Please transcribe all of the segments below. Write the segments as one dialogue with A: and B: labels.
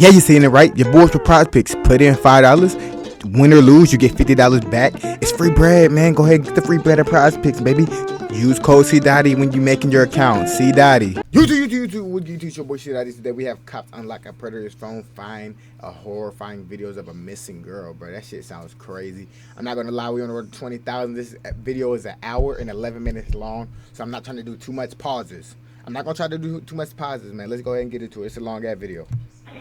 A: Yeah, you seen it right. Your boys for prize picks. Put in $5. Win or lose, you get $50 back. It's free bread, man. Go ahead and get the free bread at prize picks, baby. Use code CDaddy when you making your account. CDaddy. YouTube, your boy CDaddy. Today we have cops unlock a predator's phone, find a horrifying videos of a missing girl, bro. That shit sounds crazy. I'm not gonna lie, we on the road to 20,000. This video is an hour and 11 minutes long, so I'm not trying to do too much pauses. I'm not gonna try to do too much pauses, man. Let's go ahead and get into it. It's a long ass video.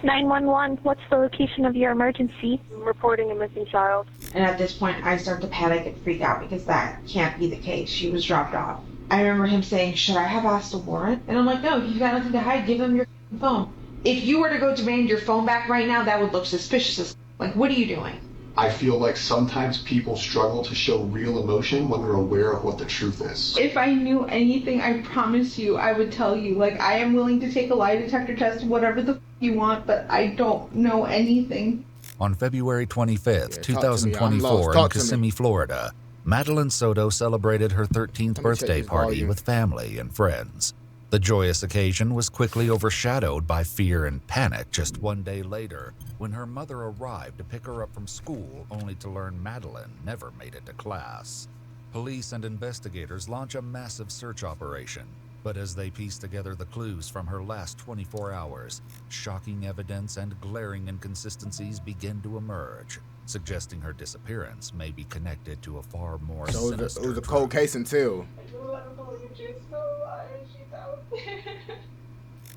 B: 911, what's the location of your emergency? I'm reporting a missing child.
C: And at this point, I start to panic and freak out because that can't be the case. She was dropped off. I remember him saying, should I have asked a warrant? And I'm like, no, you've got nothing to hide. Give them your phone. If you were to go demand your phone back right now, that would look suspicious. Like, what are you doing?
D: I feel like sometimes people struggle to show real emotion when they're aware of what the truth is.
C: If I knew anything, I promise you, I would tell you. Like, I am willing to take a lie detector test, whatever the you want, but I don't know anything.
E: On February 25th, 2024, in Kissimmee, Florida, Madeline Soto celebrated her 13th birthday party with family and friends. The joyous occasion was quickly overshadowed by fear and panic just one day later, when her mother arrived to pick her up from school, only to learn Madeline never made it to class. Police and investigators launch a massive search operation, but as they piece together the clues from her last 24 hours, shocking evidence and glaring inconsistencies begin to emerge, suggesting her disappearance may be connected to a far more sinister
A: it was a cold case until.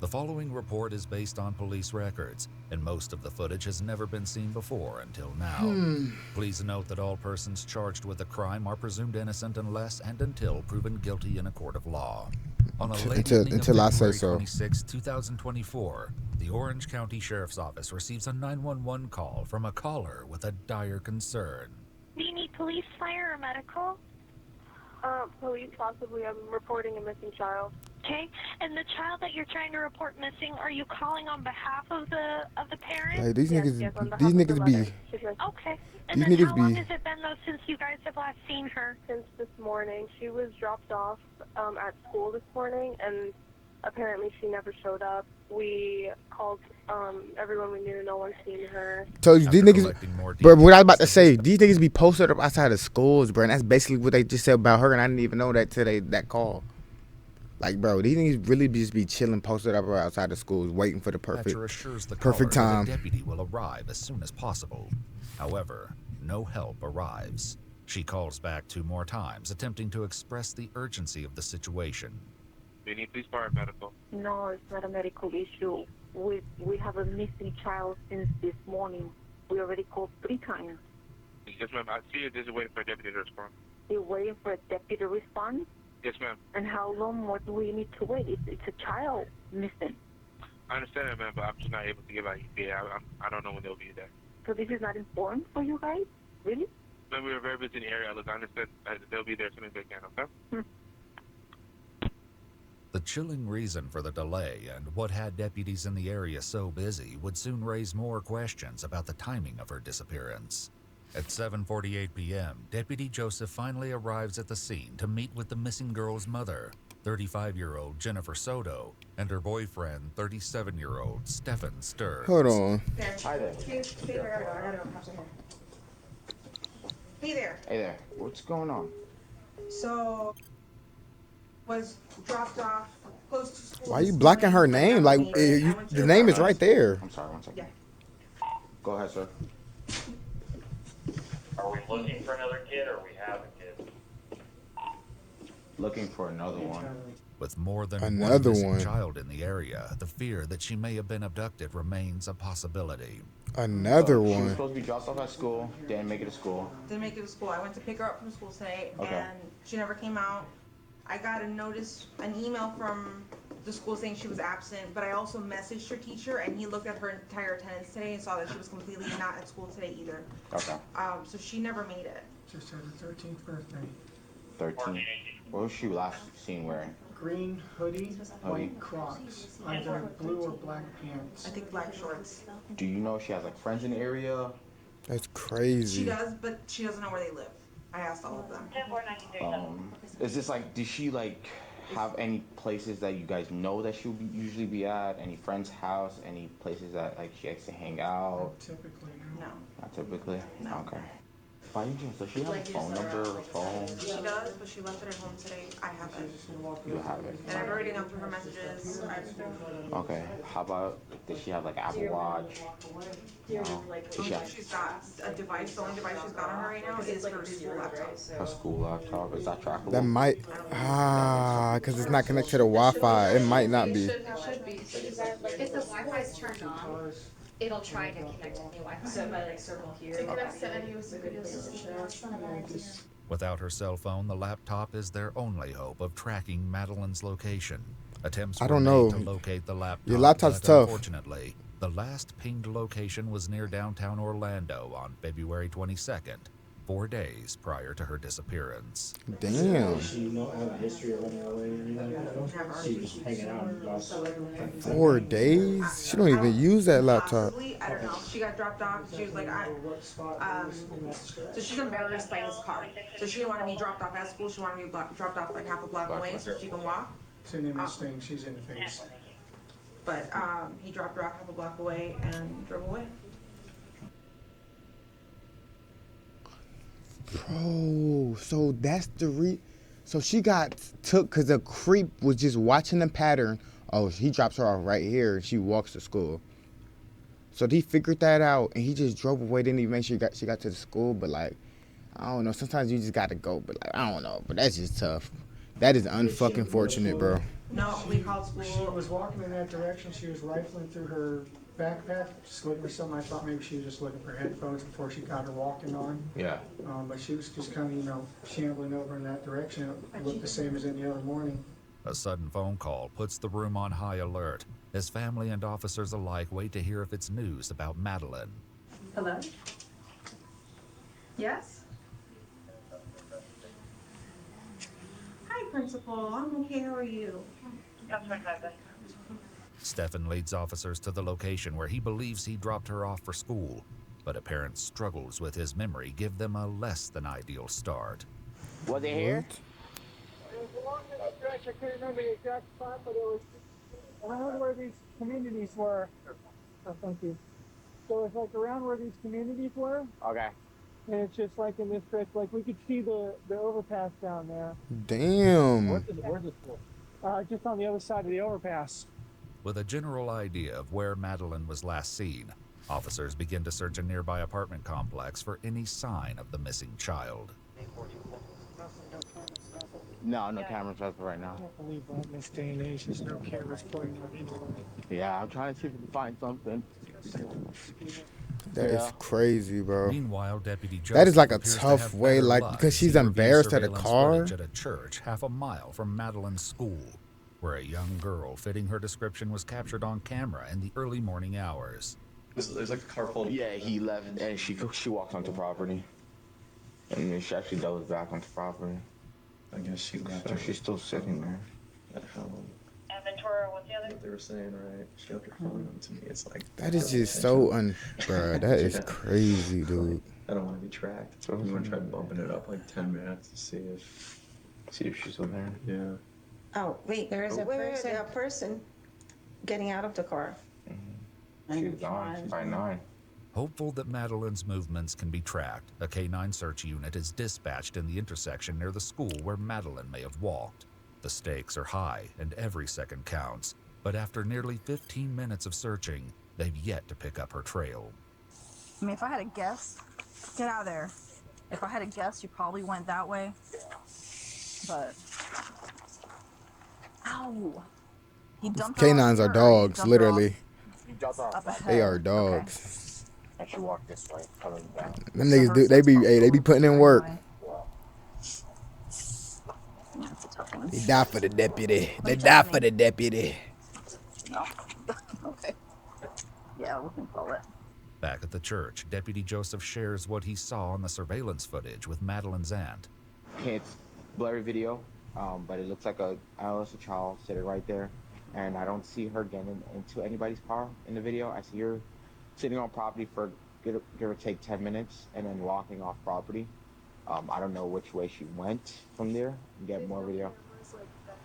E: The following report is based on police records, and most of the footage has never been seen before until now. Please note that all persons charged with a crime are presumed innocent unless and until proven guilty in a court of law. On a late evening of February 26, 2024, the Orange County Sheriff's Office receives a 911 call from a caller with a dire concern.
B: Do you need police, fire, or medical?
F: Police, possibly. I'm reporting a missing child.
B: Okay, and the child that you're trying to report missing, are you calling on behalf of the parent?
A: Hey, these niggas be.
B: Okay, and then how long has it been though since you guys have last seen her?
F: Since this morning. She was dropped off at school this morning, and apparently she never showed up. We called everyone we knew. No one's seen her.
A: So these niggas, bro, what I was about to say, these niggas be posted up outside of schools, bro, and that's basically what they just said about her, and I didn't even know that today, that call. Like, bro, these niggas really just be chilling, posted up outside the schools, waiting for the perfect time.
E: The deputy will arrive as soon as possible. However, no help arrives. She calls back 2 more times, attempting to express the urgency of the situation.
G: Do you need police, fire, medical?
H: No, it's not a medical issue. We have a missing child since this morning. We already called 3 times.
G: Yes, ma'am. I see you. This is waiting for a deputy to respond.
H: You're waiting for a deputy to respond?
G: Yes, ma'am.
H: And how long more do we need to wait? It's a child missing.
G: I understand that, ma'am, but I'm just not able to give out ETA. I don't know when they'll be there.
H: So this is not important for you guys? Really?
G: Ma'am, we were very busy in the area. Look, I understand that they'll be there as soon as they can, okay?
E: The chilling reason for the delay and what had deputies in the area so busy would soon raise more questions about the timing of her disappearance. At 7:48 p.m., Deputy Joseph finally arrives at the scene to meet with the missing girl's mother, 35-year-old Jennifer Soto, and her boyfriend, 37-year-old Stephan Sturz.
A: Hold on.
C: Hi there. Hey there.
I: Hey there. What's going on?
C: So, was dropped off close to school.
A: Why are you blocking her name? Like, the name is right there.
I: I'm sorry, one second. Yeah. Go ahead, sir.
J: Are we looking for another kid, or we have a kid?
I: Looking for another one.
E: With more than one missing child in the area, the fear that she may have been abducted remains a possibility.
A: Another one.
I: She was supposed to be dropped off at school. Didn't make it to school.
C: Didn't make it to school. I went to pick her up from school today, and she never came out. I got an email from the school saying she was absent, but I also messaged her teacher, and he looked at her entire attendance today and saw that she was completely not at school today either.
I: Okay.
C: So she never made it.
K: Just had her 13th birthday.
I: 13. What was she last seen wearing?
K: Green hoodie, white Crocs, either blue or black pants.
C: I think black shorts.
I: Do you know if she has like friends in the area?
A: That's crazy.
C: She does, but she doesn't know where they live. I asked all of them.
I: Is this like, did she like have any places that you guys know that she'll usually be at? Any friend's house? Any places that like she likes to hang out?
K: Typically, no.
I: Not typically. Okay. By any chance, does she have a phone number or phone?
L: She does, but she left it at home today. I have it.
I: You have it.
L: And I've already gone through her messages.
I: Okay. How about, does she have like Apple Watch? No. Does she have
L: She's got a device. The only device she's got on her right now is her school laptop.
I: a school laptop? Is that trackable?
A: That might, because it's not connected to the Wi-Fi. It might not be.
M: It should be. So if the Wi-Fi is turned on, it'll try to connect to the Wi-Fi. So if I like circle here, it connects to any USB video.
E: Without her cell phone, the laptop is their only hope of tracking Madeline's location. Attempts
A: I
E: were
A: don't
E: made
A: know.
E: to locate the laptop.
A: Your laptop's
E: but
A: tough.
E: Unfortunately, the last pinged location was near downtown Orlando on February 22nd, 4 days prior to her disappearance.
A: Damn.
N: She don't have a history of running away or anything. She just hanging out in the
A: 4 days? She don't even use that laptop.
L: Possibly, I don't know. She got dropped off. She was like, so she's embarrassed by his car. So she didn't want to be dropped off at school. She wanted to be dropped off like half a block away so she can walk.
K: It's an image thing. She's in the face.
L: But he dropped her off half a block away and drove away.
A: Bro, so that's the so she got took because the creep was just watching the pattern. Oh, he drops her off right here and she walks to school. So he figured that out and he just drove away. Didn't even make sure she got to the school. But like, I don't know. Sometimes you just gotta go. But like, I don't know. But that's just tough. That is unfucking fortunate, bro.
L: No, we called school.
K: She was walking in that direction. She was rifling through her backpack, just looking for something. I thought maybe she was just looking for headphones before she got her walking on.
I: Yeah.
K: But she was just kind of, shambling over in that direction. It looked the same as any other morning.
E: A sudden phone call puts the room on high alert as family and officers alike wait to hear if it's news about Madeline.
O: Hello? Yes?
L: Hi, Principal. I'm okay. How are you?
E: Stephan leads officers to the location where he believes he dropped her off for school, but apparent struggles with his memory give them a less than ideal start.
I: Was it here?
P: I couldn't remember the exact spot, but it was around where these communities were. Oh, thank you. So it's like around where these communities were.
I: Okay.
P: And it's just like in this stretch, like we could see the overpass down there.
A: Damn.
P: Where's this for? Just on the other side of the overpass.
E: With a general idea of where Madeline was last seen, officers begin to search a nearby apartment complex for any sign of the missing child.
I: No cameras up right now.
P: I can't believe that in this day and age there's no cameras pointing on anyone.
I: Yeah, I'm trying to see if we can find something.
A: That is crazy, bro.
E: Meanwhile, Deputy Joseph
A: that is like a
E: appears to
A: tough
E: have
A: way,
E: better
A: like,
E: luck
A: because
E: as
A: she's
E: he reviews
A: embarrassed at a
E: surveillance
A: car.
E: footage at a church half a mile from Madeline's school, where a young girl fitting her description was captured on camera in the early morning hours.
D: There's like a car full.
I: Yeah, he left and she walked onto property. And then she actually doubles back onto property.
D: I guess she left.
I: So she's still sitting there.
J: Ventura, what's the other?
D: What they were saying, right? She left her phone on to me. It's like
A: That is just so bruh, that is crazy, dude.
D: I don't want to be tracked. So I'm gonna try bumping it up like 10 minutes to see if she's still there. Yeah.
O: Oh, wait, there is a person getting out of the car.
I: She's gone. She's by 9.
E: Hopeful that Madeline's movements can be tracked, a K-9 search unit is dispatched in the intersection near the school where Madeline may have walked. The stakes are high and every second counts, but after nearly 15 minutes of searching, they've yet to pick up her trail.
Q: I mean, if I had a guess, get out of there. If I had a guess, you probably went that way. But, ow! He dumped her
A: Canines
Q: off
A: are
Q: here, or he
A: dogs,
Q: dumped her
A: literally.
Q: up ahead?
A: They are dogs.
J: I should walk this way, coming back.
A: Them niggas do. They be putting in work. They die for the deputy. They die for the deputy.
Q: No. Okay. Yeah, we can call it.
E: Back at the church, Deputy Joseph shares what he saw on the surveillance footage with Madeline's aunt.
I: It's blurry video, but it looks like a adolescent child sitting right there. And I don't see her getting into anybody's car in the video. I see her sitting on property for give or take 10 minutes and then walking off property. I don't know which way she went from there. Get more video.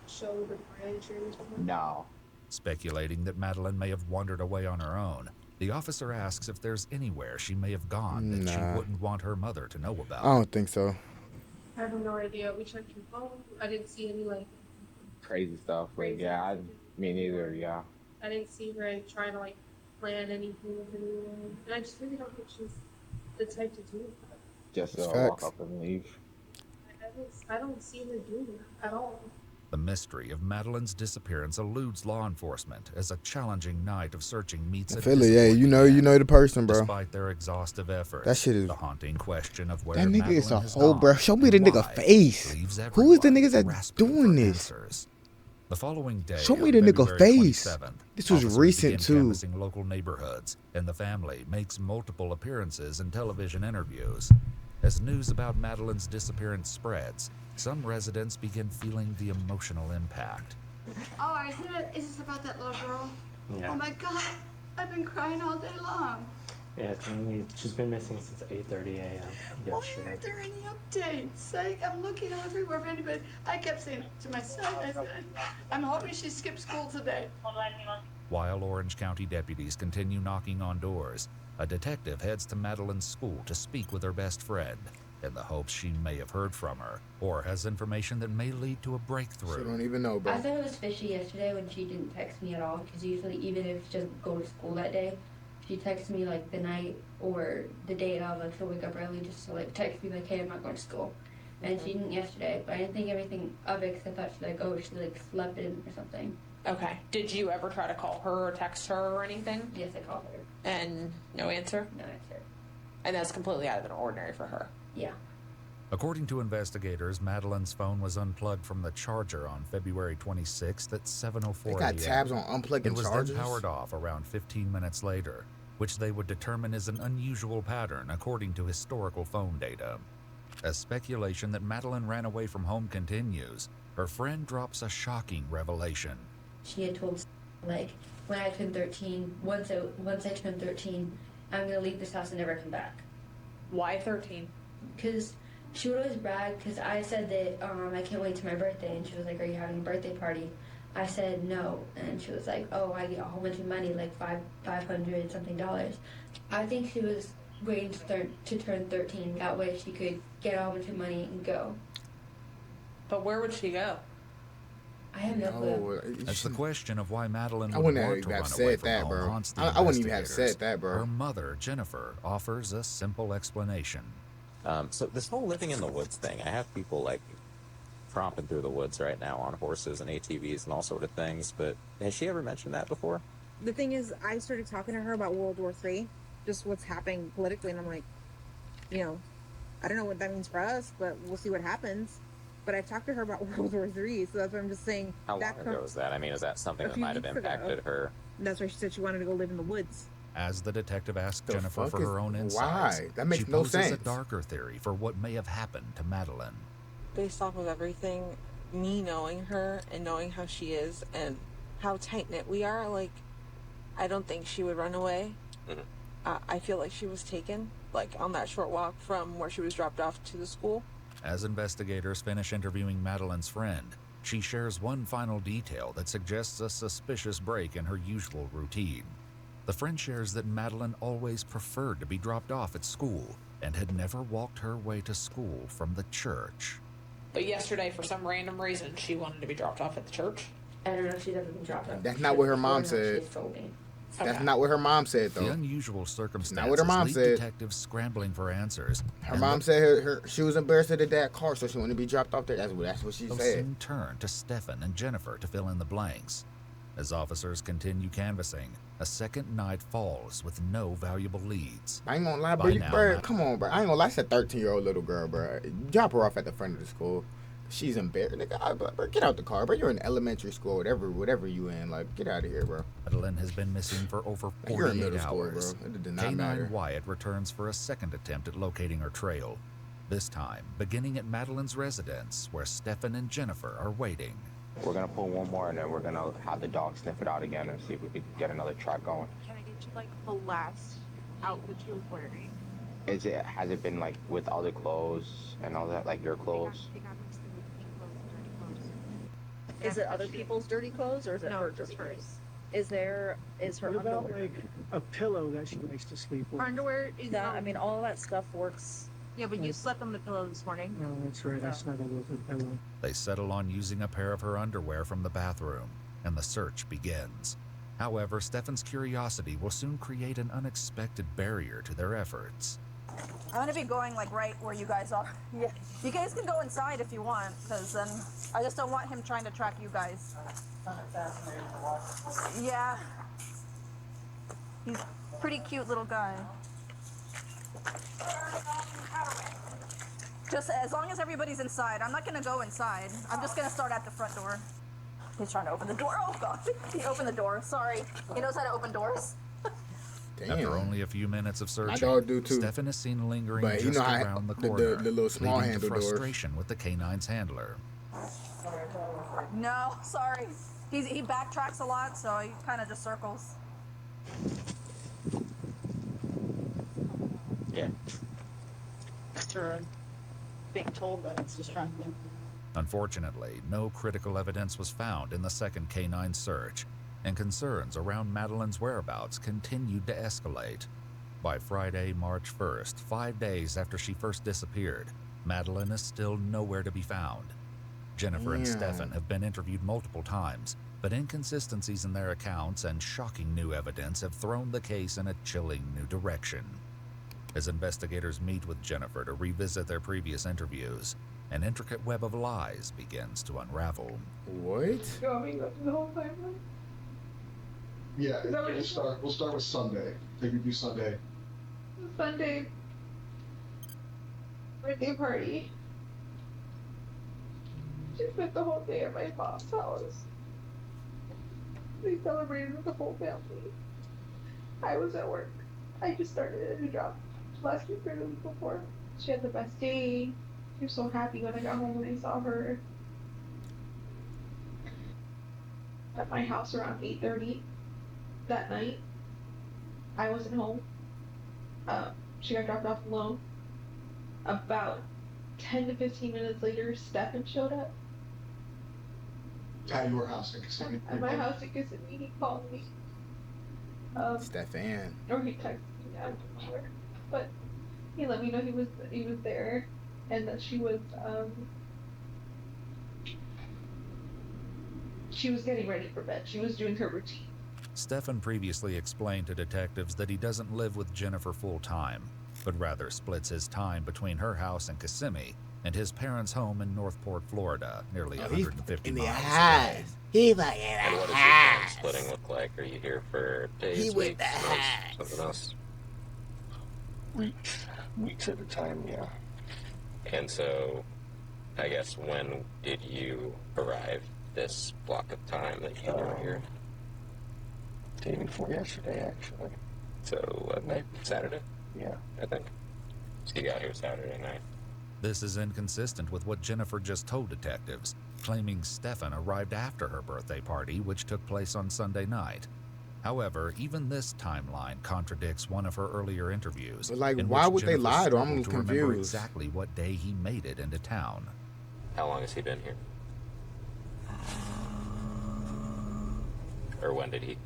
R: show the bridge or anything?
I: No.
E: Speculating that Madeline may have wandered away on her own, the officer asks if there's anywhere she may have gone that she wouldn't want her mother to know about.
A: I don't think so.
R: I have no idea. We checked your phone. I didn't see any, like,
I: Crazy stuff.
R: Crazy.
I: Yeah, me neither, yeah.
R: I didn't see her trying to, like, plan anything with anyone. And I just really don't think she's the type to do that.
I: Just walk up and leave.
R: I don't see her doing that at all.
E: The mystery of Madeline's disappearance eludes law enforcement as a challenging night of searching meets a
A: Philly, yeah, you know the person, bro.
E: Despite their exhaustive efforts,
A: that shit is
E: the haunting question of where
A: that nigga
E: Madeline
A: is a
E: has
A: whole,
E: gone
A: bro. Show me the nigga face. Who is the niggas that doing this?
E: The following day,
A: show me the nigga face. This was recent too.
E: Canvassing local neighborhoods, and the family makes multiple appearances in television interviews. As news about Madeline's disappearance spreads, some residents begin feeling the emotional impact.
S: Oh, is this about that little girl?
N: Yeah.
S: Oh my God, I've been crying all day long.
N: Yeah, she's been missing since 8:30 a.m.
S: Why aren't there any updates? I'm looking everywhere for anybody. I kept saying to my son, I said, I'm hoping she skipped school today.
E: While Orange County deputies continue knocking on doors, a detective heads to Madeline's school to speak with her best friend in the hopes she may have heard from her or has information that may lead to a breakthrough.
A: She don't even know, bro.
T: I thought it was fishy yesterday when she didn't text me at all, because usually even if she doesn't go to school that day, she texts me like the night or the day of, like she'll wake up early just to like text me like, hey, I'm not going to school. And she didn't yesterday, but I didn't think anything of it because I thought she like, oh, she like slept in or something.
U: Okay. Did you ever try to call her or text her or anything?
T: Yes, I called her.
U: And no answer?
T: No answer.
U: And that's completely out of the ordinary for her?
T: Yeah.
E: According to investigators, Madeline's phone was unplugged from the charger on February 26th at 7:04
A: They got tabs on unplugging
E: It was
A: chargers?
E: then powered off around 15 minutes later, which they would determine is an unusual pattern according to historical phone data. As speculation that Madeline ran away from home continues, her friend drops a shocking revelation.
T: She had told, like, when I turned 13, once I turned 13, I'm going to leave this house and never come back.
U: Why 13?
T: Because she would always brag, because I said that I can't wait to my birthday, and she was like, are you having a birthday party? I said no, and she was like, oh, I get a whole bunch of money, like $500 something. I think she was waiting to turn 13, that way she could get a whole bunch of money and go.
U: But where would she go?
T: I have no clue.
E: As the question of why Madeline
A: I
E: would
A: wouldn't
E: want to
A: have
E: run
A: said
E: away from
A: that,
E: home
A: bro.
E: haunts the
A: I wouldn't even have
E: investigators,
A: said that, bro.
E: Her mother, Jennifer, offers a simple explanation.
V: So this whole living in the woods thing, I have people like tromping through the woods right now on horses and ATVs and all sort of things, but has she ever mentioned that before?
W: The thing is, I started talking to her about World War III, just what's happening politically, and I'm like, you know, I don't know what that means for us, but we'll see what happens. But I talked to her about World War III, so that's what I'm just saying.
V: How long ago was that? I mean, is that something
W: A
V: that
W: few
V: might have
W: weeks
V: impacted
W: ago.
V: her?
W: That's why she said she wanted to go live in the woods.
E: As the detective asks
A: The
E: Jennifer
A: fuck
E: for her
A: is-
E: own
A: why?
E: insights,
A: That makes
E: she
A: no
E: poses a
A: sense.
E: darker theory for what may have happened to Madeline.
X: Based off of everything, me knowing her and knowing how she is and how tight-knit we are, like, I don't think she would run away. I feel like she was taken, like, on that short walk from where she was dropped off to the school.
E: As investigators finish interviewing Madeline's friend, she shares one final detail that suggests a suspicious break in her usual routine. The friend shares that Madeline always preferred to be dropped off at school and had never walked her way to school from the church.
U: But yesterday, for some random reason, she wanted to be dropped off at the church?
T: I don't know if she's ever been dropped off.
A: That's not what her mom said. That's not what her mom said, though.
E: The unusual circumstances
A: not what her mom
E: leave
A: said.
E: detectives scrambling for answers.
A: Her
E: and
A: mom said she was embarrassed of the dad car, so she wanted to be dropped off there. That's what she
E: they'll
A: said.
E: soon turn to Stephan and Jennifer to fill in the blanks. As officers continue canvassing, a second night falls with no valuable leads.
A: I ain't gonna lie,
E: By
A: bro.
E: now,
A: Bro, come on, bro. I ain't gonna lie. She's a 13-year-old little girl, bro. Drop her off at the front of the school. She's embarrassed. Nigga, bro, get out the car, bro. You're in elementary school, whatever you in. Like, get out of here, bro.
E: Madeline has been missing for over
A: You're in
E: 48
A: middle school,
E: hours.
A: bro. It did not matter.
E: K9 Wyatt returns for a second attempt at locating her trail. This time, beginning at Madeline's residence, where Stephan and Jennifer are waiting.
I: We're gonna pull one more and then we're gonna have the dog sniff it out again and see if we could get another track going.
W: Can I get you, like, the last outfit you were wearing?
I: Has it been like with other clothes and all that, like your clothes?
W: They got mixed in with pink clothes and dirty clothes.
Q: Is it other people's dirty clothes or is it her dirty clothes? Is her
K: What about
Q: underwear?
K: like a pillow that she likes to sleep with?
Q: Her underwear is that. I mean, all of that stuff works. Yeah, but you slept on the pillow this morning.
K: No, that's right. I snuggled with a pillow.
E: They settle on using a pair of her underwear from the bathroom, and the search begins. However, Stephan's curiosity will soon create an unexpected barrier to their efforts.
Q: I'm gonna be going like right where you guys are. Yeah. You guys can go inside if you want, because then I just don't want him trying to track you guys. Yeah. He's a pretty cute little guy. Just as long as everybody's inside. I'm not gonna go inside. I'm just gonna start at the front door. He's trying to open the door. Oh god. He opened the door. Sorry. He knows how to open doors.
A: Damn.
E: After only a few minutes of searching,
A: My dog do too.
E: Stephan is seen lingering
A: But
E: just around the corner,
A: the little small
E: leading
A: handle
E: to
A: doors.
E: frustration with the canine's handler.
Q: No, sorry. He backtracks a lot, so he kind of just circles.
V: Yeah.
Q: After being told that it's just trying to...
E: Unfortunately, no critical evidence was found in the second canine search, and concerns around Madeleine's whereabouts continued to escalate. By Friday, March 1st, 5 days after she first disappeared, Madeleine is still nowhere to be found. Jennifer and Stephan have been interviewed multiple times, but inconsistencies in their accounts and shocking new evidence have thrown the case in a chilling new direction. As investigators meet with Jennifer to revisit their previous interviews, an intricate web of lies begins to unravel.
A: What?
R: You want me to go through the whole timeline?
B: Yeah, we'll start with Sunday. Maybe do Sunday.
R: Sunday birthday party. She spent the whole day at my mom's house. They celebrated with the whole family. I was at work. I just started a new job last week or the week before. She had the best day. She was so happy when I got home and I saw her at my house around 8:30 that night. I wasn't home. She got dropped off alone. About 10 to 15 minutes later, Stephan showed up.
B: At your house in Kissimmee.
R: At my house in Kissimmee, he called me.
A: Stephan.
R: Or he texted me, I'm not sure. But he let me know he was there and that she was getting ready for bed. She was doing her routine.
E: Stephan previously explained to detectives that he doesn't live with Jennifer full-time, but rather splits his time between her house in Kissimmee and his parents' home in Northport, Florida, nearly 150 miles away.
V: And what does your time splitting look like? Are you here for days, weeks, months, something else?
B: Weeks at a time, yeah.
V: And so, I guess, when did you arrive this block of time that you were here?
B: Day before yesterday, actually.
V: So, night? Saturday?
B: Yeah.
V: I think. So you got here Saturday night.
E: This is inconsistent with what Jennifer just told detectives, claiming Stephan arrived after her birthday party, which took place on Sunday night. However, even this timeline contradicts one of her earlier interviews.
A: But like,
E: in
A: why
E: which
A: would they
E: Jennifer
A: lie to him? I'm
E: struggled to remember
A: confused.
E: exactly what day he made it into town.
V: How long has he been here? Or when did he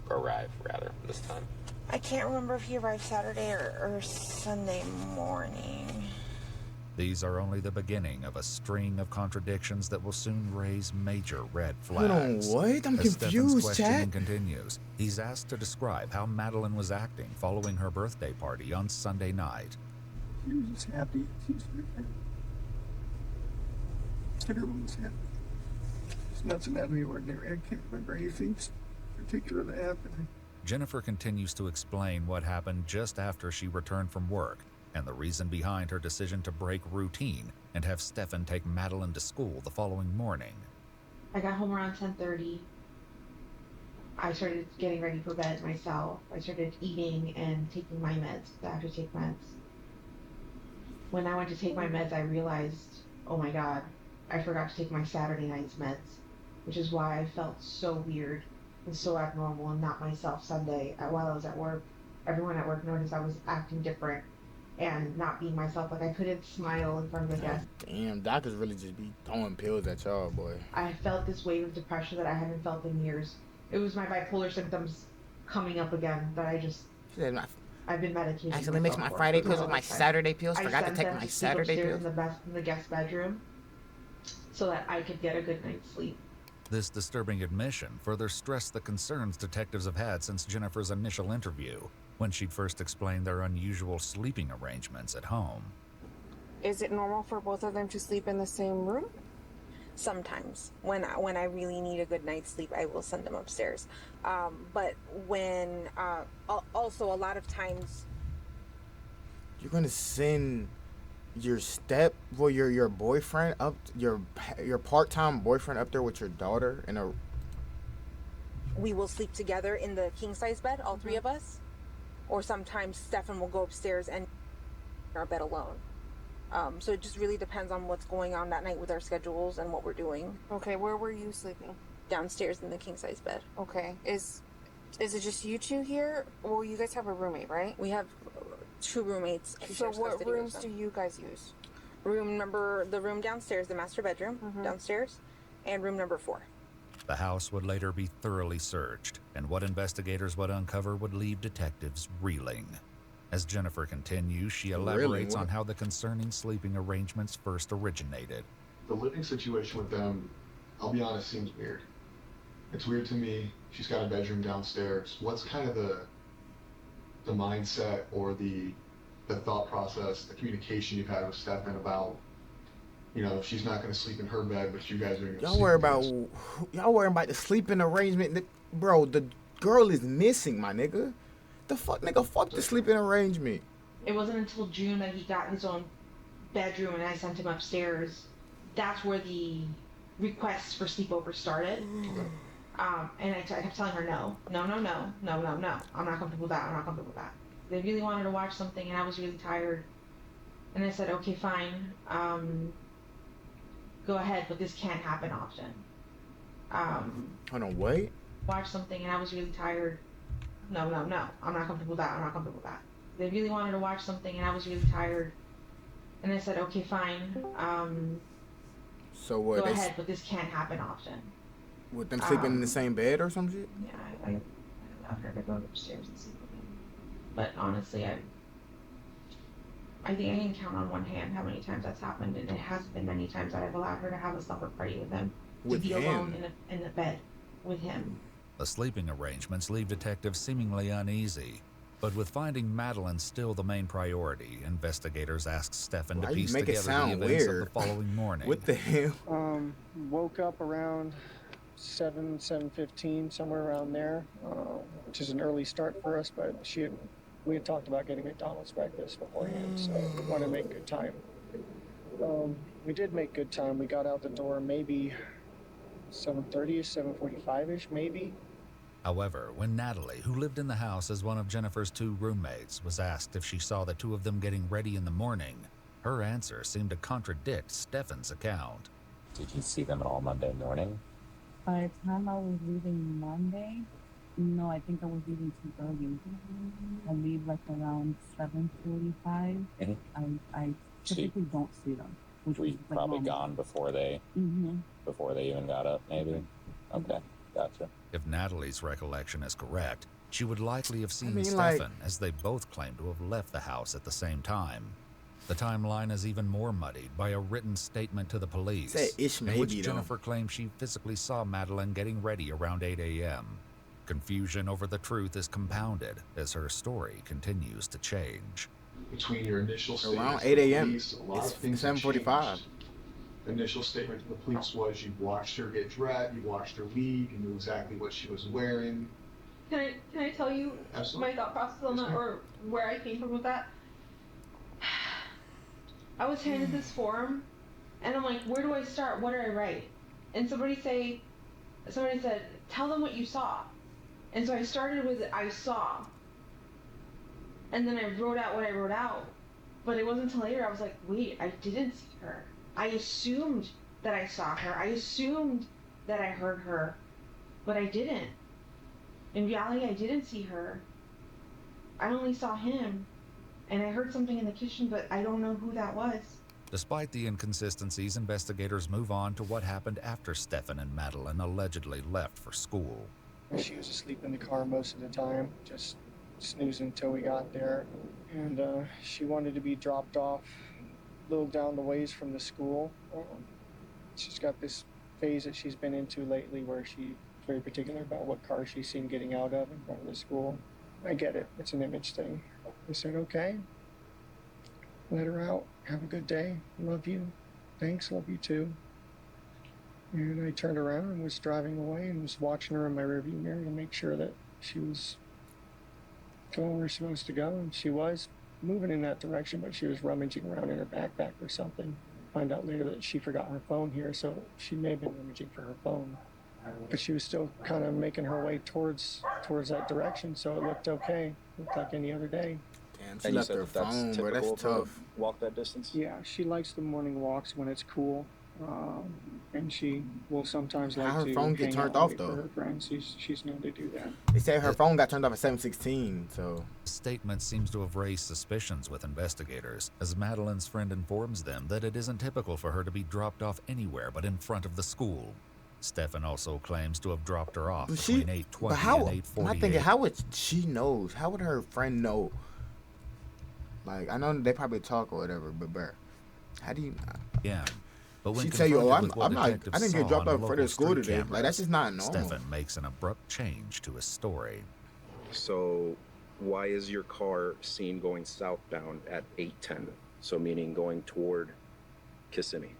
V: arrive, rather, this time?
L: I can't remember if he arrived Saturday or Sunday morning.
E: These are only the beginning of a string of contradictions that will soon raise major red
A: Hold on,
E: flags.
A: what? I'm
E: As Stephan's
A: confused,
E: questioning
A: chat.
E: continues, he's asked to describe how Madeleine was acting following her birthday party on Sunday night.
K: She was just happy. She was very happy. Everyone was happy. It's nothing out of the ordinary. I can't remember anything particular that happened.
E: Jennifer continues to explain what happened just after she returned from work and the reason behind her decision to break routine and have Stephan take Madeleine to school the following morning.
C: I got home around 10:30. I started getting ready for bed myself. I started eating and taking my meds. I have to take meds. When I went to take my meds, I realized, oh my god, I forgot to take my Saturday night's meds, which is why I felt so weird and so abnormal and not myself Sunday while I was at work. Everyone at work noticed I was acting different, and not being myself. Like I couldn't smile in front of the guests.
F: Damn, doctors really just be throwing pills at y'all, boy.
C: I felt this wave of depression that I hadn't felt in years. It was my bipolar symptoms coming up again that I just. I've been medicating.
F: Actually, mix my Friday pills with my Saturday pills. Forgot to take my Saturday pills.
C: In the guest bedroom, so that I could get a good night's sleep.
E: This disturbing admission further stressed the concerns detectives have had since Jennifer's initial interview, when she'd first explained their unusual sleeping arrangements at home.
X: Is it normal for both of them to sleep in the same room? Sometimes. When I really need a good night's sleep, I will send them upstairs. But when, also a lot of times...
F: You're gonna send your your boyfriend up, your part-time boyfriend up there with your daughter in a...
X: We will sleep together in the king-size bed, all three of us. Or sometimes Stephan will go upstairs and in our bed alone. So it just really depends on what's going on that night with our schedules and what we're doing.
W: Okay, where were you sleeping?
X: Downstairs in the king-size bed.
W: Okay. Is it just you two here? Well, you guys have a roommate, right?
X: We have 2 roommates.
W: So what rooms do you guys use?
X: The room downstairs, the master bedroom downstairs, and room number 4.
E: The house would later be thoroughly searched, and what investigators would uncover would leave detectives reeling. As Jennifer continues, she elaborates on how the concerning sleeping arrangements first originated.
B: The living situation with them, I'll be honest, seems weird. It's weird to me. She's got a bedroom downstairs. What's kind of the mindset or the thought process, the communication you've had with Stephan about, you know, she's not going to sleep in her bed, but you guys are going to
F: Y'all worry about the sleeping arrangement. Bro, the girl is missing, my nigga. The fuck, nigga, fuck the sleeping arrangement.
C: It wasn't until June that he got his own bedroom and I sent him upstairs. That's where the requests for sleepover started. And I kept telling her no. I'm not comfortable with that. They really wanted to watch something and I was really tired. And I said, okay, fine. Go ahead, but this can't happen often.
F: Hold on, wait.
C: Watch something and I was really tired. No. I'm not comfortable with that. They really wanted to watch something and I was really tired. And I said, okay, fine.
F: So what?
C: Go ahead, but this can't happen often.
F: With them sleeping in the same bed or some shit?
C: Yeah, I allowed her to go upstairs and sleep with him. But honestly, I think I can count on one hand how many times that's happened, and it has been many times that I've allowed her to have a supper party with him.
F: With
C: to be
F: him?
C: alone in a bed with him.
E: The sleeping arrangements leave detectives seemingly uneasy, but with finding Madeline still the main priority, investigators ask Stephan to piece together the events of the following morning.
F: What the hell?
P: Woke up around 7:15, somewhere around there, which is an early start for us, but we had talked about getting McDonald's breakfast beforehand, so we want to make good time. We did make good time. We got out the door maybe 7:30ish, 7:45ish, maybe.
E: However, when Natalie, who lived in the house as one of Jennifer's 2 roommates, was asked if she saw the 2 of them getting ready in the morning, her answer seemed to contradict Stephan's account.
V: Did you see them at all Monday morning?
G: By the time I was leaving Monday, no, I think I was leaving too early. I leave like around 7:45. I typically don't see them.
V: Which was like probably gone before they even got up, maybe? Okay, gotcha.
E: If Natalie's recollection is correct, she would likely have seen Stephan, as they both claim to have left the house at the same time. The timeline is even more muddied by a written statement to the police, in which Jennifer claims she physically saw Madeline getting ready around 8 a.m. Confusion over the truth is compounded as her story continues to change.
B: Between your initial statement
F: around
B: to
F: 8
B: the
F: a.m.
B: police, a lot of things
F: It's 7:45.
B: The initial statement to the police was you watched her get dressed, you watched her leave, you knew exactly what she was wearing.
R: Can I tell you
B: Absolutely.
R: my thought process on that, or where I came from with that? I was handed this form, and I'm like, where do I start? What do I write? And somebody said, tell them what you saw. And so I started with I saw. And then I wrote out what I wrote out. But it wasn't until later I was like, wait, I didn't see her. I assumed that I saw her. I assumed that I heard her. But I didn't. In reality, I didn't see her. I only saw him.
C: and I heard something in the kitchen, but I don't know who that was.
E: Despite the inconsistencies, investigators move on to what happened after Stephan and Madeline allegedly left for school.
P: She was asleep in the car most of the time, just snoozing until we got there. And she wanted to be dropped off a little down the ways from the school. She's got this phase that she's been into lately where she's very particular about what car she's seen getting out of in front of the school. I get it. It's an image thing. I said, okay. Let her out. Have a good day. Love you. Thanks. Love you too. And I turned around and was driving away and was watching her in my rearview mirror to make sure that she was going where she was supposed to go. And she was moving in that direction, but she was rummaging around in her backpack or something. Find out later that she forgot her phone here, so she may have been rummaging for her phone. But she was still kind of making her way towards that direction, so it looked okay. Looked like any other day.
F: Damn, she left her phone, bro. That's tough.
J: Walk that distance?
P: Yeah, she likes the morning walks when it's cool. And she will sometimes like
F: her
P: to
F: phone get
P: hang
F: turned
P: out
F: off
P: with
F: though?
P: her friends. She's known to do that.
F: They say her phone got turned off at 7:16, so.
E: Statement seems to have raised suspicions with investigators, as Madeline's friend informs them that it isn't typical for her to be dropped off anywhere but in front of the school. Stephan also claims to have dropped her off between 8:20 and 8:48.
F: I'm thinking, how would she know? How would her friend know? Like, I know they probably talk or whatever, but bruh, how do you?
E: Yeah. But when
F: she tell you, "Oh,
E: confronted with what
F: I'm not. I
E: detectives
F: didn't get
E: saw
F: dropped
E: on
F: off
E: the
F: for the
E: local
F: school
E: street
F: today. Like,
E: cameras,
F: that's just not normal."
E: Stephan makes an abrupt change to his story.
J: So, why is your car seen going southbound at 8:10? So, meaning going toward Kissimmee.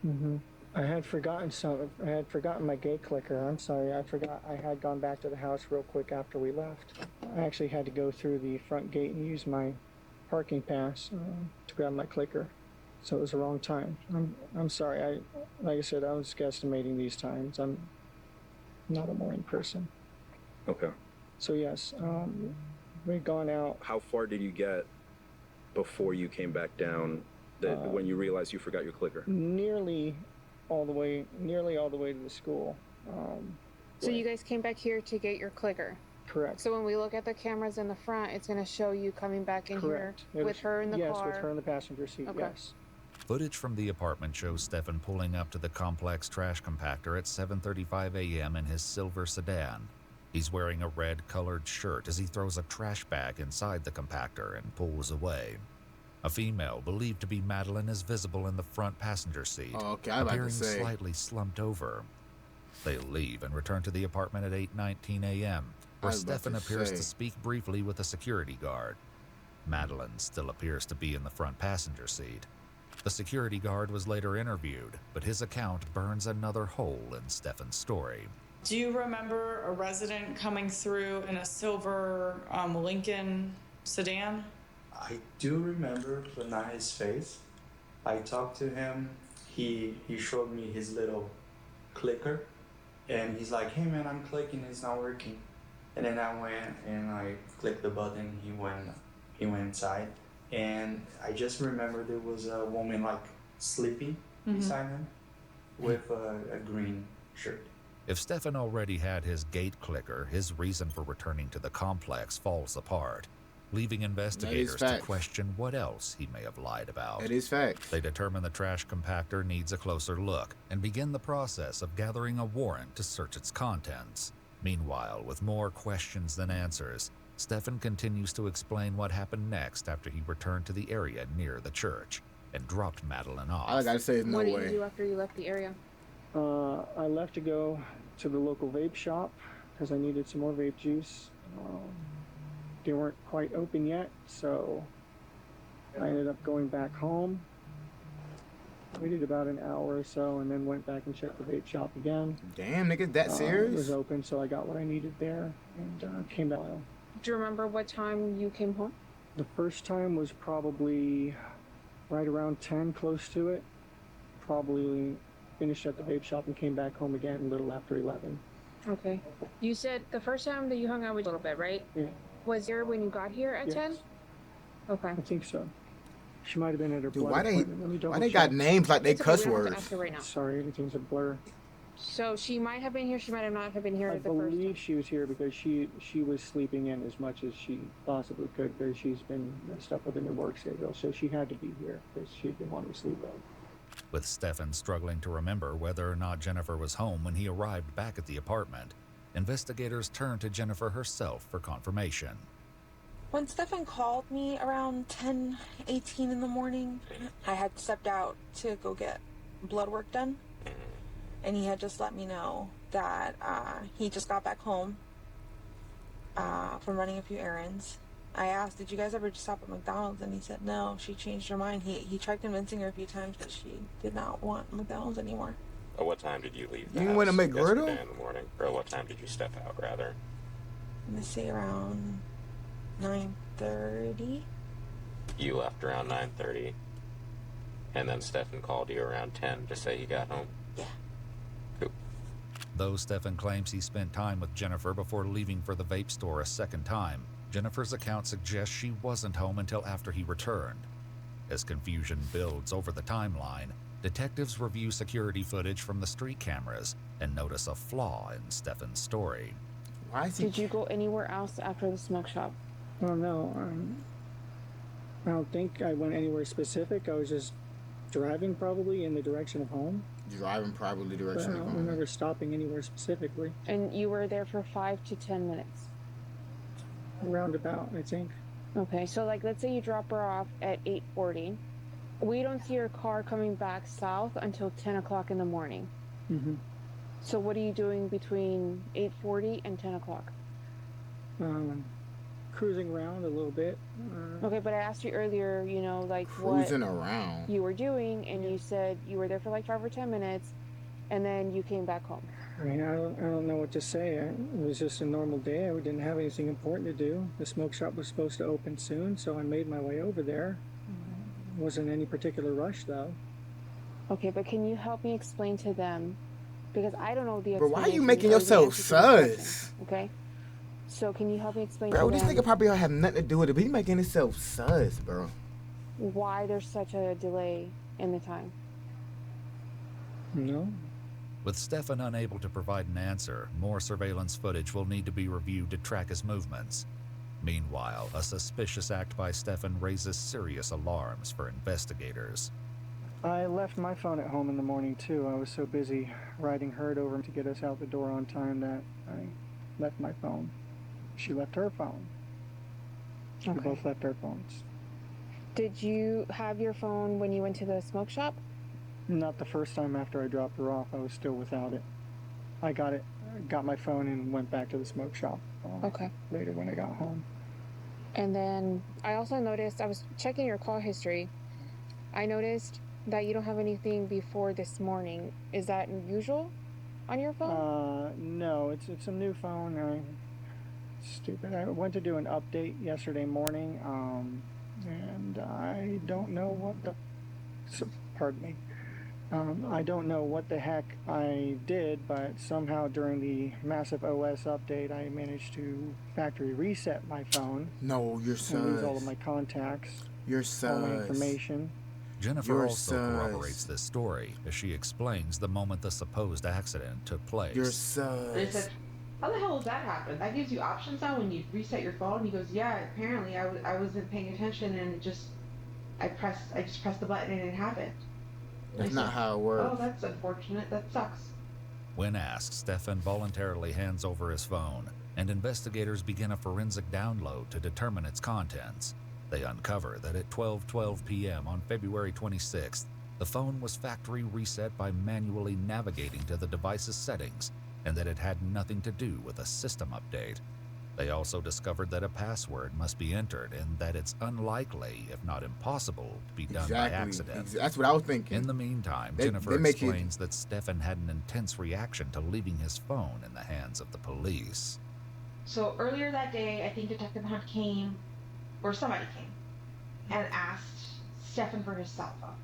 P: Mm-hmm. I had forgotten my gate clicker. I'm sorry. I forgot. I had gone back to the house real quick after we left. I actually had to go through the front gate and use my parking pass to grab my clicker. So it was the wrong time. I'm sorry. Like I said, I was guesstimating these times. I'm not a morning person.
J: Okay.
P: So yes, we'd gone out.
J: How far did you get before you came back down? When you realized you forgot your clicker?
P: Nearly all the way to the school.
D: So you guys came back here to get your clicker?
P: Correct.
D: So when we look at the cameras in the front, it's going to show you coming back in
P: Correct.
D: here with her in the car?
P: Yes, with her in the passenger seat,
D: Okay.
P: yes.
E: Footage from the apartment shows Stephan pulling up to the complex trash compactor at 7:35 a.m. in his silver sedan. He's wearing a red-colored shirt as he throws a trash bag inside the compactor and pulls away. A female, believed to be Madeline, is visible in the front passenger seat, appearing slightly slumped over. They leave and return to the apartment at 8:19 a.m., where Stephan appears to speak briefly with a security guard. Madeline still appears to be in the front passenger seat. The security guard was later interviewed, but his account burns another hole in Stephan's story.
H: Do you remember a resident coming through in a silver Lincoln sedan?
M: I do remember, but not his face. I talked to him. He showed me his little clicker, and he's like, "Hey man, I'm clicking. It's not working." And then I went and I clicked the button. He went inside, and I just remember there was a woman like sleeping beside him with a green shirt.
E: If Stephan already had his gate clicker, his reason for returning to the complex falls apart, leaving investigators to question what else he may have lied about.
F: That is fact.
E: They determine the trash compactor needs a closer look and begin the process of gathering a warrant to search its contents. Meanwhile, with more questions than answers, Stephan continues to explain what happened next after he returned to the area near the church and dropped Madeline off.
F: All I gotta say is no way.
D: What did you do after you left the area?
P: I left to go to the local vape shop because I needed some more vape juice. They weren't quite open yet, so I ended up going back home. Waited about an hour or so and then went back and checked the vape shop again.
F: Damn, nigga, that serious?
P: It was open, so I got what I needed there and came back.
D: Do you remember what time you came home?
P: The first time was probably right around 10, close to it. Probably finished at the vape shop and came back home again a little after 11.
D: Okay. You said the first time that you hung out with a little bit, right?
P: Yeah.
D: Was there when you got here at 10? Okay.
P: I think so. She might have been at her
F: Dude,
P: blood
F: why they
P: appointment. Let me double
F: got
P: check.
F: names like they
D: It's okay,
F: cuss
D: we don't have to
F: words?
D: ask her right now.
P: Sorry, everything's a blur.
D: So she might have been here, she might have not have been here
P: I
D: the first time.
P: believe she was here because she was sleeping in as much as she possibly could because she's been messed up with a new work schedule. So she had to be here because she didn't want to sleep in.
E: With Stephan struggling to remember whether or not Jennifer was home when he arrived back at the apartment, investigators turned to Jennifer herself for confirmation.
W: When Stephan called me around 10:18 in the morning, I had stepped out to go get blood work done. And he had just let me know that he just got back home from running a few errands. I asked, did you guys ever just stop at McDonald's? And he said, no, she changed her mind. He tried convincing her a few times that she did not want McDonald's anymore.
V: At what time did you leave the
F: You
V: house
F: want to make
V: yesterday
F: griddle?
V: in the morning? Or what time did you step out, rather?
W: I'm going to say around 9:30.
V: You left around 9:30. And then Stephan called you around 10 to say he got home?
W: Yeah.
V: Cool.
E: Though Stephan claims he spent time with Jennifer before leaving for the vape store a second time, Jennifer's account suggests she wasn't home until after he returned. As confusion builds over the timeline, detectives review security footage from the street cameras and notice a flaw in Stephan's story.
F: Why is he...
D: Did you go anywhere else after the smoke shop?
P: Oh no, I don't think I went anywhere specific. I was just driving probably in the direction of home.
F: Driving probably the
P: But
F: direction
P: I
F: of
P: don't
F: home.
P: remember stopping anywhere specifically.
D: And you were there for 5 to 10 minutes?
P: Roundabout, I think.
D: Okay, so like let's say you drop her off at 8:40. We don't see her car coming back south until 10 o'clock in the morning.
P: Mm-hmm.
D: So what are you doing between 8:40 and 10 o'clock?
P: Cruising around a little bit.
D: Okay, but I asked you earlier, you know, like
F: Cruising
D: what
F: around.
D: you were doing, and you said you were there for like 5 or 10 minutes, and then you came back home.
P: I mean, I don't know what to say. It was just a normal day. I didn't have anything important to do. The smoke shop was supposed to open soon, so I made my way over there. Wasn't any particular rush, though.
D: Okay, but can you help me explain to them, because I don't know the
F: Bro, why are you
D: explanation
F: making
D: or the
F: yourself
D: answer to this question,
F: sus?
D: okay? So can you help me explain
F: Bro,
D: to
F: this
D: them
F: nigga probably don't have nothing to do with it, but he making himself sus, bro.
D: why there's such a delay in the time?
P: No.
E: With Stephan unable to provide an answer, more surveillance footage will need to be reviewed to track his movements. Meanwhile, a suspicious act by Stephan raises serious alarms for investigators.
P: I left my phone at home in the morning, too. I was so busy riding Herd over to get us out the door on time that I left my phone. She left her phone. We both left our phones.
D: Did you have your phone when you went to the smoke shop?
P: Not the first time after I dropped her off. I was still without it. I got my phone and went back to the smoke shop later when I got home.
D: And then I also noticed, I was checking your call history. I noticed that you don't have anything before this morning. Is that unusual on your phone?
P: No, it's a new phone. Stupid. I went to do an update yesterday morning, and I don't know what the... pardon me. I don't know what the heck I did, but somehow during the massive OS update, I managed to factory reset my phone.
F: No, you're sus.
P: And lose all of my contacts.
F: You're sus.
P: All my information.
E: Jennifer also corroborates this story as she explains the moment the supposed accident took place.
F: You're sus.
C: They said, how the hell does that happen? That gives you options now when you reset your phone. He goes, yeah, apparently I wasn't paying attention and it just, I just pressed the button and it happened.
F: That's not how it works.
C: Oh, that's unfortunate. That sucks.
E: When asked, Stephan voluntarily hands over his phone, and investigators begin a forensic download to determine its contents. They uncover that at 12:12 p.m. on February 26th, the phone was factory reset by manually navigating to the device's settings, and that it had nothing to do with a system update. They also discovered that a password must be entered and that it's unlikely, if not impossible, to be done by accident.
F: That's what I was thinking.
E: In the meantime, Jennifer explains that Stephan had an intense reaction to leaving his phone in the hands of the police.
C: So earlier that day, I think Detective Hunt came, or somebody came, and asked Stephan for his cell phone.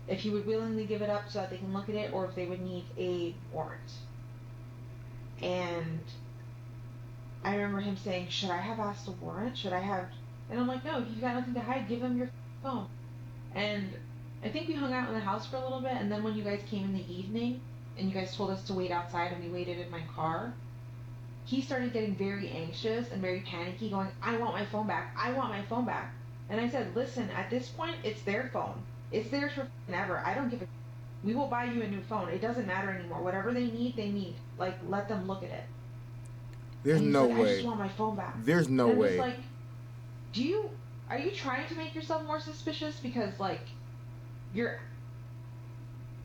C: If he would willingly give it up so that they can look at it, or if they would need a warrant. And I remember him saying, should I have asked a warrant? Should I have... And I'm like, no, if you've got nothing to hide, give him your phone. And I think we hung out in the house for a little bit, and then when you guys came in the evening, and you guys told us to wait outside and we waited in my car, he started getting very anxious and very panicky, going, I want my phone back. I want my phone back. And I said, listen, at this point, it's their phone. It's theirs for ever. I don't give a. We will buy you a new phone. It doesn't matter anymore. Whatever they need, they need. Like, let them look at it.
F: There's no
C: like,
F: way.
C: I just want my phone back.
F: There's no way.
C: Just like, are you trying to make yourself more suspicious? Because, like,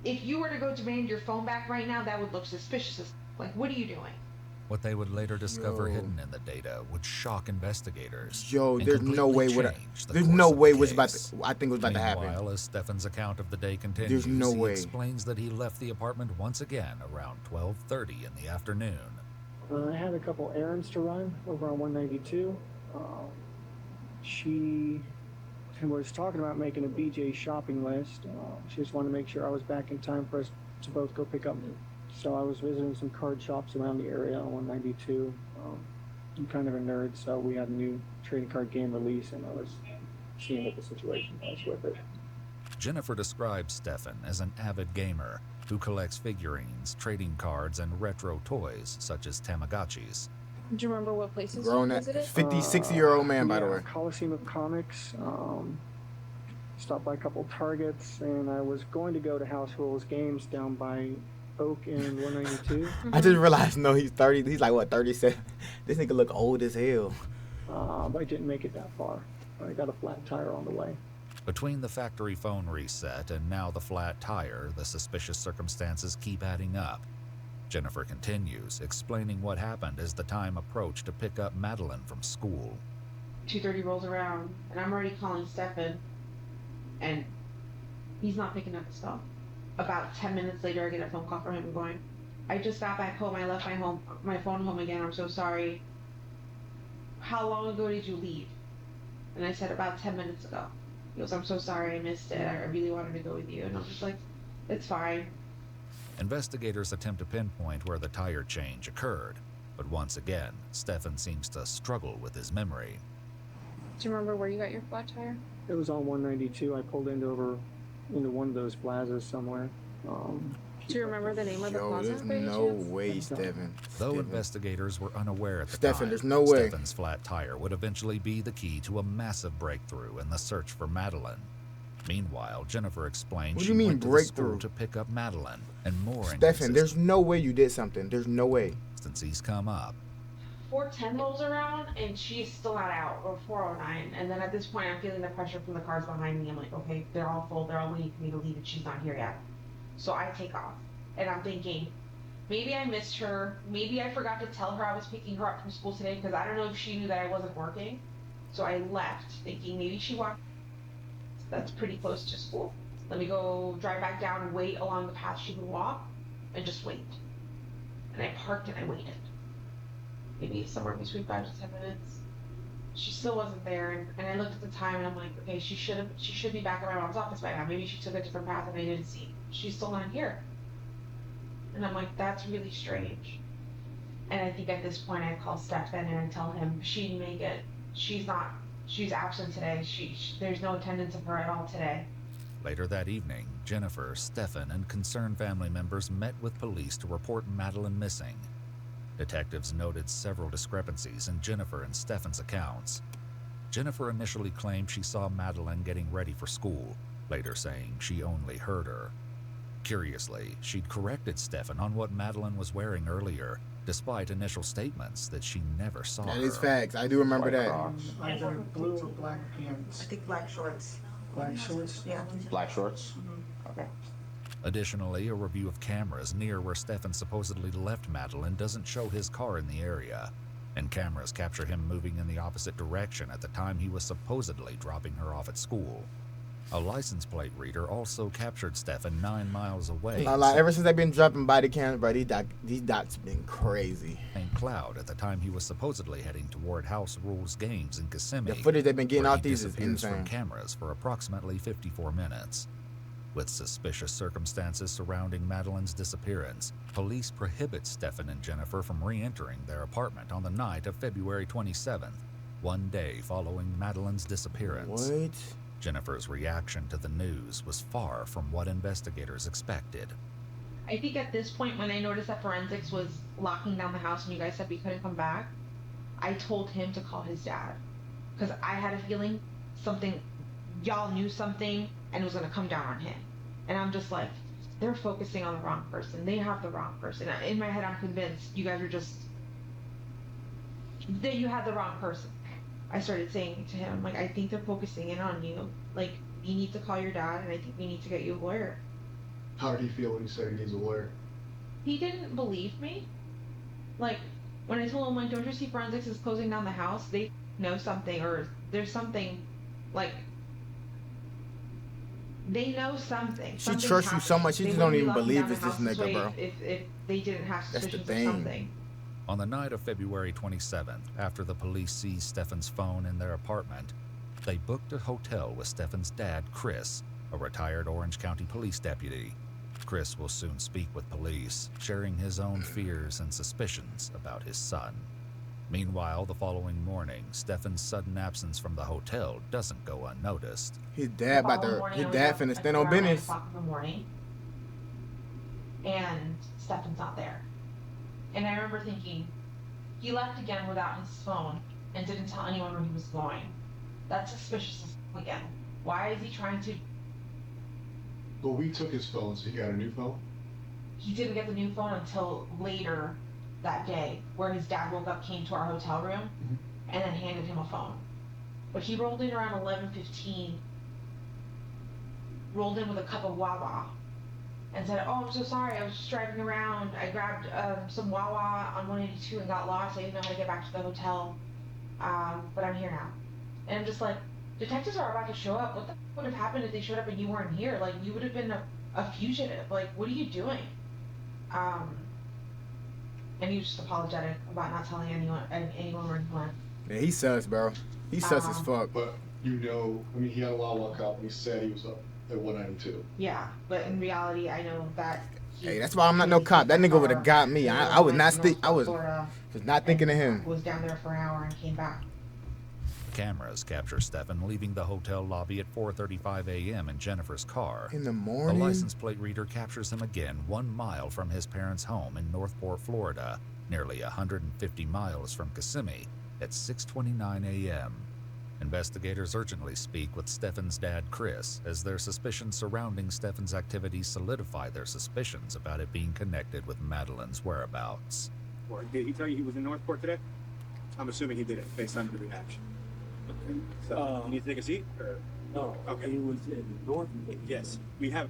C: if you were to go demand your phone back right now, that would look suspicious. Like, what are you doing?
E: What they would later discover hidden in the data would shock investigators.
F: There's no way there's no way it was about to, I think it was about to happen.
E: Meanwhile, as Stephan's account of the day continues,
F: there's no
E: he
F: way.
E: explains that he left the apartment once again around 12:30 in the afternoon.
P: I had a couple errands to run over on 192. She was talking about making a BJ shopping list. She just wanted to make sure I was back in time for us to both go pick up. So I was visiting some card shops around the area on 192. I'm kind of a nerd, so we had a new trading card game release, and I was seeing what the situation was with it.
E: Jennifer describes Stephan as an avid gamer who collects figurines, trading cards, and retro toys such as Tamagotchis.
D: Do you remember what places
F: Grown
D: you
F: at
D: visited?
F: 60-year-old man, by the way.
P: Coliseum of Comics. Stopped by a couple Targets, and I was going to go to House Rules Games down by Oak and 192.
F: I just realized, no, he's 30. He's like, what, 37? This nigga look old as hell.
P: But I didn't make it that far. I got a flat tire on the way.
E: Between the factory phone reset and now the flat tire, the suspicious circumstances keep adding up. Jennifer continues, explaining what happened as the time approached to pick up Madeline from school.
C: 2:30 rolls around, and I'm already calling Stephan, and he's not picking up his phone. About 10 minutes later, I get a phone call from him going, I just got back home. I left my phone home again. I'm so sorry. How long ago did you leave? And I said, about 10 minutes ago. He goes, I'm so sorry. I missed it. I really wanted to go with you. And I'm just like, it's fine.
E: Investigators attempt to pinpoint where the tire change occurred, but once again, Stephan seems to struggle with his memory.
D: Do you remember where you got your flat tire?
P: It was on 192. I pulled into one of those plazas somewhere.
D: Do you remember the name of the plaza?
F: There's no way, Stephan.
E: Though investigators were unaware at the
F: Stephan,
E: time,
F: there's no way.
E: Stephan's flat tire would eventually be the key to a massive breakthrough in the search for Madeline. Meanwhile, Jennifer explained
F: What do
E: she
F: you mean
E: went to the
F: breakthrough?
E: school to pick up Madeline, and more
F: Stephan, there's no way you did something. There's no way.
E: inconsistencies come up.
C: 4:10 rolls around, and she's still not out, or 4:09. And then at this point, I'm feeling the pressure from the cars behind me. I'm like, okay, they're all full. They're all waiting for me to leave, and she's not here yet. So I take off, and I'm thinking, maybe I missed her. Maybe I forgot to tell her I was picking her up from school today, because I don't know if she knew that I wasn't working. So I left, thinking maybe she walked. That's pretty close to school. Let me go drive back down and wait along the path she would walk, and just wait. And I parked and I waited. Maybe somewhere between 5 to 10 minutes. She still wasn't there, and I looked at the time and I'm like, okay, she should be back at my mom's office by now. Maybe she took a different path and I didn't see. She's still not here. And I'm like, that's really strange. And I think at this point I call Stephan and I tell him she didn't make it. She's absent today. There's no attendance of her at all today.
E: Later that evening, Jennifer, Stephan, and concerned family members met with police to report Madeline missing. Detectives noted several discrepancies in Jennifer and Stephan's accounts. Jennifer initially claimed she saw Madeline getting ready for school, later saying she only heard her. Curiously, she'd corrected Stephan on what Madeline was wearing earlier, despite initial statements that she never saw her.
F: That is facts. I do remember that.
K: Either blue or black pants.
L: I think black shorts.
K: Black shorts?
L: Yeah.
I: Black shorts? Okay.
E: Additionally, a review of cameras near where Stephan supposedly left Madeline doesn't show his car in the area, and cameras capture him moving in the opposite direction at the time he was supposedly dropping her off at school. A license plate reader also captured Stephan 9 miles away.
F: Ever since they've been dropping body cams, bro, these dots been crazy.
E: And Cloud at the time he was supposedly heading toward House Rules Games in Kissimmee.
F: The footage they've been getting
E: where
F: off
E: he
F: these is
E: disappears
F: insane.
E: from cameras for approximately 54 minutes. With suspicious circumstances surrounding Madeline's disappearance, police prohibit Stephan and Jennifer from re-entering their apartment on the night of February 27th, 1 day following Madeline's disappearance.
F: What?
E: Jennifer's reaction to the news was far from what investigators expected.
C: I think at this point, when I noticed that forensics was locking down the house and you guys said we couldn't come back, I told him to call his dad. Because I had a feeling something, y'all knew something and it was going to come down on him. And I'm just like, they're focusing on the wrong person. They have the wrong person. In my head, I'm convinced you guys are just, that you had the wrong person. I started saying to him, like, I think they're focusing in on you. Like, you need to call your dad, and I think we need to get you a lawyer.
B: How did he feel when you said he needs a lawyer?
C: He didn't believe me. Like, when I told him, like, don't you see forensics is closing down the house? They know something, or there's something, like, they know something.
F: She trusts you so much, she just don't even believe it's this nigga, bro.
C: If they didn't have
F: That's the
C: suspicions of
F: thing.
C: something.
E: On the night of February 27th, after the police seized Stephan's phone in their apartment, they booked a hotel with Stephan's dad, Chris, a retired Orange County police deputy. Chris will soon speak with police, sharing his own fears and suspicions about his son. Meanwhile, the following morning, Stephan's sudden absence from the hotel doesn't go unnoticed.
F: His dad finna stand on business.
C: 9 o'clock in the morning, and Stephan's not there. And I remember thinking, he left again without his phone and didn't tell anyone where he was going. That's suspicious again. Why is he trying to?
B: Well, we took his phone, so he got a new phone?
C: He didn't get the new phone until later that day, where his dad woke up, came to our hotel room, and then handed him a phone. But he rolled in around 11:15, rolled in with a cup of Wawa, and said, oh, I'm so sorry, I was just driving around. I grabbed some Wawa on 182 and got lost. I didn't know how to get back to the hotel, but I'm here now. And I'm just like, detectives are about to show up. What the would have happened if they showed up and you weren't here? Like, you would have been a fugitive. Like, what are you doing? And he was just apologetic about not telling anyone where he went.
F: Yeah, he sus, bro. He sus as fuck.
B: But, you know, I mean, he had a Wawa cup, and he said he was up at 192.
C: Yeah, but in reality, I know that.
F: Hey, that's why I'm not no cop. That nigga would have got me. I was not I was not thinking of him.
C: Was down there for an hour and came back.
E: Cameras capture Stephan leaving the hotel lobby at 4:35 a.m. in Jennifer's car.
F: In the morning?
E: The license plate reader captures him again 1 mile from his parents' home in Northport, Florida, nearly 150 miles from Kissimmee, at 6:29 a.m. Investigators urgently speak with Stephan's dad, Chris, as their suspicions surrounding Stephan's activities solidify their suspicions about it being connected with Madeline's whereabouts.
N: Did he tell you he was in Northport today? I'm assuming he did it based on the reaction. Okay. So, you need to take a seat? Or?
O: No.
N: Okay.
O: He was in Northport.
N: Yes. We have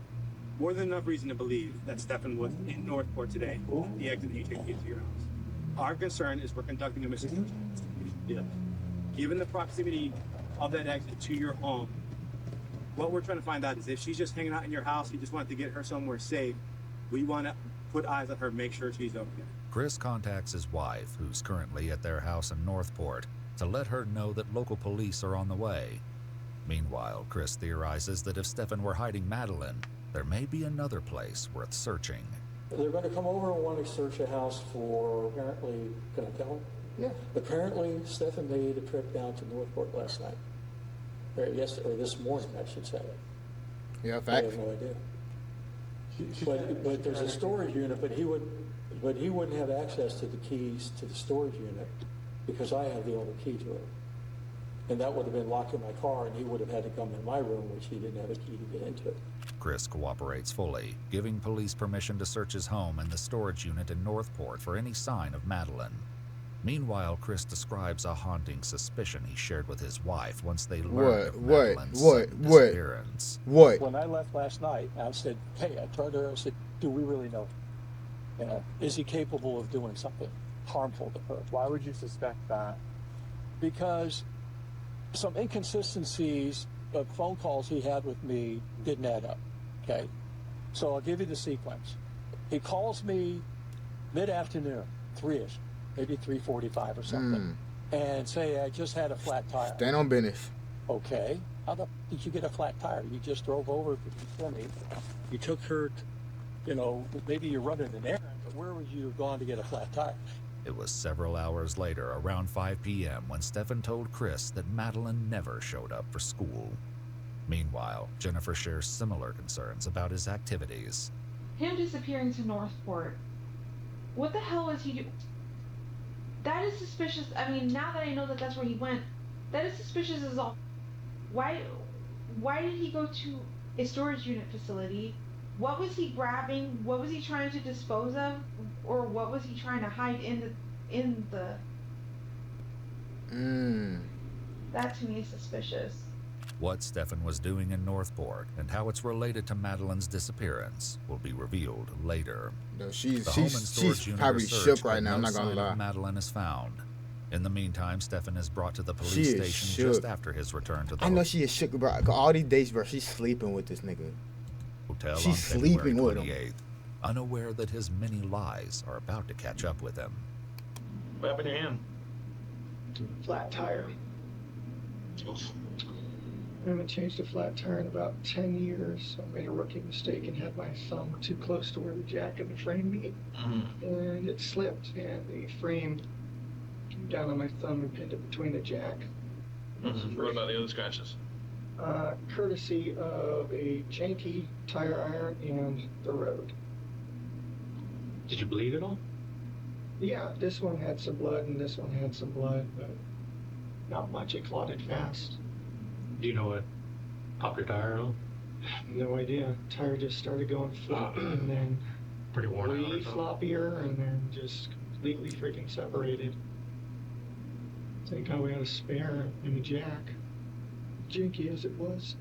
N: more than enough reason to believe that Stephan was in Northport today, the exit that you took into your house. Our concern is we're conducting a missing.
O: Yeah.
N: Given the proximity of that exit to your home, what we're trying to find out is if she's just hanging out in your house, you just wanted to get her somewhere safe, we want to put eyes on her, make sure she's okay.
E: Chris contacts his wife, who's currently at their house in Northport, to let her know that local police are on the way. Meanwhile, Chris theorizes that if Stephan were hiding Madeline, there may be another place worth searching.
O: They're going to come over and want to search a house for, apparently, can I tell them?
F: Yeah.
O: Apparently, Stephan made a trip down to Northport last night. Or this morning, I should say.
F: Yeah,
O: I
F: fact.
O: have no idea. But there's a storage unit, but he wouldn't have access to the keys to the storage unit because I have the only key to it. And that would have been locked in my car, and he would have had to come in my room, which he didn't have a key to get into it.
E: Chris cooperates fully, giving police permission to search his home and the storage unit in Northport for any sign of Madeline. Meanwhile, Chris describes a haunting suspicion he shared with his wife once they learned of Madeline's sudden disappearance.
F: What?
O: When I left last night, I said, hey, I told her, I said, do we really know? You know, is he capable of doing something harmful to her?
N: Why would you suspect that?
O: Because some inconsistencies of phone calls he had with me didn't add up, okay? So I'll give you the sequence. He calls me mid-afternoon, 3-ish, maybe 3:45 or something, and say, I just had a flat tire.
F: Stand on business.
O: Okay, how the did you get a flat tire? You just drove over for me. You took her, maybe you're running an errand, but where would you have gone to get a flat tire?
E: It was several hours later, around 5 p.m., when Stephan told Chris that Madeline never showed up for school. Meanwhile, Jennifer shares similar concerns about his activities.
C: him disappearing to Northport. What the hell was he doing? That is suspicious. I mean, now that I know that that's where he went, that is suspicious as all. Why did he go to a storage unit facility? What was he grabbing? What was he trying to dispose of? Or what was he trying to hide in the That to me is suspicious.
E: What Stephan was doing in Northport and how it's related to Madeline's disappearance will be revealed later.
F: No, she's
E: unit
F: probably
E: searched,
F: shook right
E: but
F: now.
E: no
F: I'm not gonna
E: sign
F: lie.
E: of Madeline is found. In the meantime, Stephan is brought to the police station just after his return to the
F: I know she is shook, bro. All these days, bro, she's sleeping with this nigga.
E: hotel
F: She's
E: on
F: sleeping
E: February
F: with him.
E: 28th, unaware that his many lies are about to catch up with him.
Q: What happened to your hand?
P: Flat tire. I haven't changed a flat tire in about 10 years. I made a rookie mistake and had my thumb too close to where the jack and the frame meet. And it slipped, and the frame came down on my thumb and pinned it between the jack.
Q: What about the other scratches?
P: Courtesy of a janky tire iron and the road.
Q: Did you bleed at all?
P: Yeah, this one had some blood and this one had some blood, but not much. It clotted fast.
Q: Do you know what popped your tire at all?
P: No idea. Tire just started going floppy and then
Q: Pretty worn out or
P: way
Q: something?
P: floppier and then just completely freaking separated. Thank God we had a spare in the jack. Janky as it was.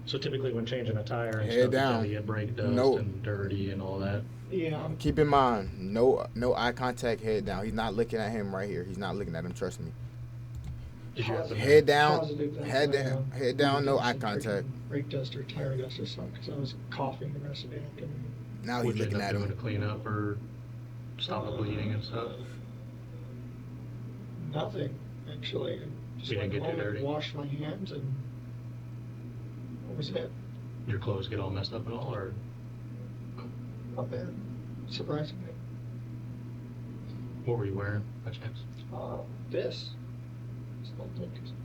Q: So typically when changing a tire and
F: Head
Q: stuff,
F: down.
Q: you gotta get brake dust
F: No.
Q: and dirty and all that.
P: Yeah.
F: Keep in mind, no eye contact, head down. He's not looking at him right here. He's not looking at him. Trust me.
Q: Did you have some
F: Head down,
P: Positive that
F: head
P: I,
F: down, head down. No eye
P: some
F: contact.
P: freaking brake dust or tire dust or something because I was coughing the rest of the afternoon.
F: Now he's
Q: What'd you
F: looking
Q: end
F: at
Q: up
F: him.
Q: doing to clean up or stop the bleeding and stuff?
P: Nothing, actually. Just
Q: You
P: went
Q: didn't get too
P: home and
Q: dirty?
P: washed my hands and that was it.
Q: Your clothes get all messed up at all, or
P: Not bad. Surprisingly.
Q: what were you wearing by chance?
P: This.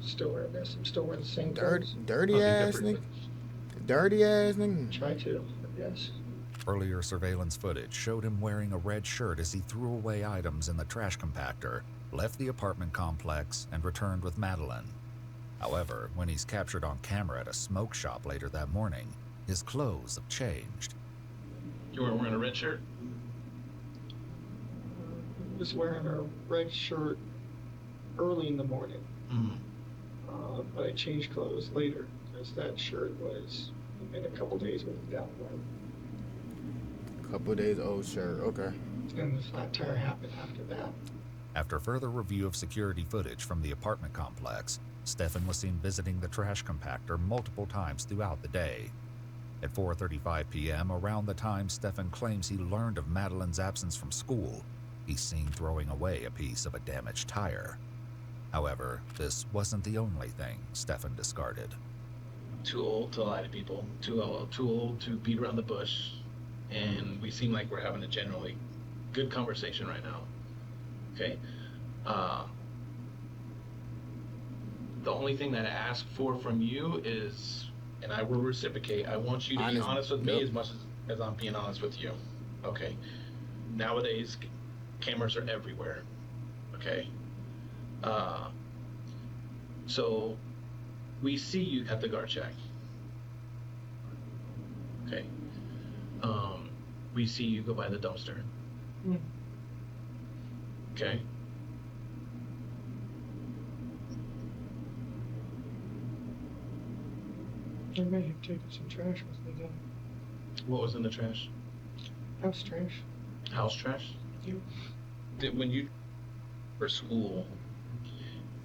P: Still wearing this. I'm still wearing the same
F: Dirty,
P: clothes.
F: dirty ass nigga. Dirty ass nigga.
P: Try to, yes.
E: Earlier surveillance footage showed him wearing a red shirt as he threw away items in the trash compactor, left the apartment complex, and returned with Madeline. However, when he's captured on camera at a smoke shop later that morning, his clothes have changed.
Q: You weren't wearing a red shirt?
P: I was wearing a red shirt early in the morning. But I changed clothes later because that shirt was in a couple days with the down one.
F: Couple days old shirt. Okay.
P: And the flat tire happened after that.
E: After further review of security footage from the apartment complex, Stephan was seen visiting the trash compactor multiple times throughout the day. At 4:35 p.m., around the time Stephan claims he learned of Madeline's absence from school, he's seen throwing away a piece of a damaged tire. However, this wasn't the only thing Stephan discarded.
Q: Too old to lie to people. Too old to beat around the bush. And we seem like we're having a generally good conversation right now. Okay? The only thing that I ask for from you is, and I will reciprocate, I want you to be honest with me as much as I'm being honest with you. Okay? Nowadays, cameras are everywhere. Okay? So we see you at the guard check. Okay. We see you go by the dumpster. Okay.
P: I may have taken some trash with me then.
Q: What was in the trash?
P: House trash.
Q: House trash?
P: Yeah.
Q: When you for school,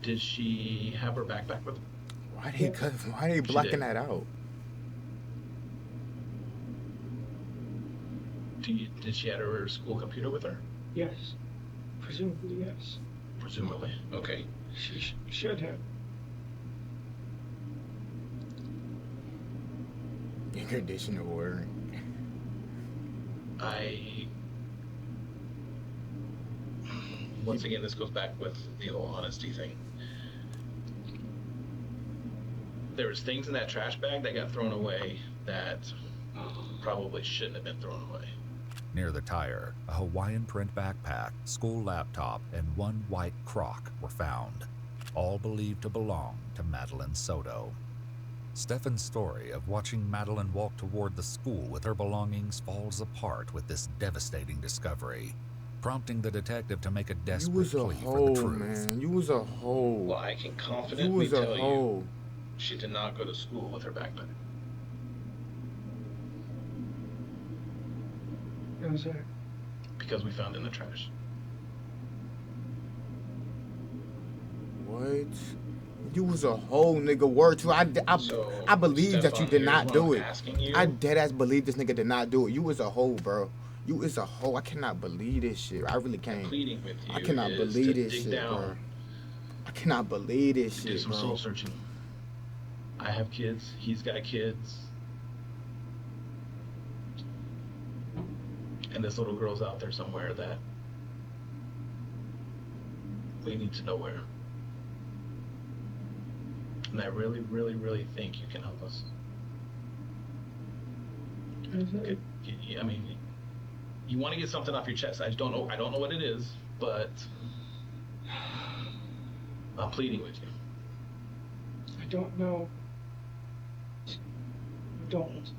Q: did she have her backpack with her?
F: Why are they blocking that out?
Q: Did she have her school computer with her?
P: Yes. Presumably, yes.
Q: Presumably. Okay.
P: She should have.
F: In condition of order.
Q: Once again, this goes back with the whole honesty thing. There was things in that trash bag that got thrown away that probably shouldn't have been thrown away.
E: Near the tire, a Hawaiian print backpack, school laptop, and one white Croc were found, all believed to belong to Madeline Soto. Stephan's story of watching Madeline walk toward the school with her belongings falls apart with this devastating discovery, prompting the detective to make a desperate plea for the truth.
F: Man. You was a hoe.
Q: Well, I can confidently tell you she did not go to school with her backpack.
P: How was that?
Q: Because we found it in the trash.
F: What? You was a whole nigga. Word too. I believe that you did not do it. I deadass believe this nigga did not do it. You was a hoe, bro. You is a hoe. I cannot believe this shit. I really can't.
Q: Pleading with you.
F: I cannot believe this shit, bro. I cannot believe this shit,
Q: do some
F: bro.
Q: soul searching. I have kids. He's got kids. And this little girl's out there somewhere that we need to know where. And I really, really, really think you can help us. I mean, you want to get something off your chest. I don't know what it is, but I'm pleading with you.
P: I don't know. I don't.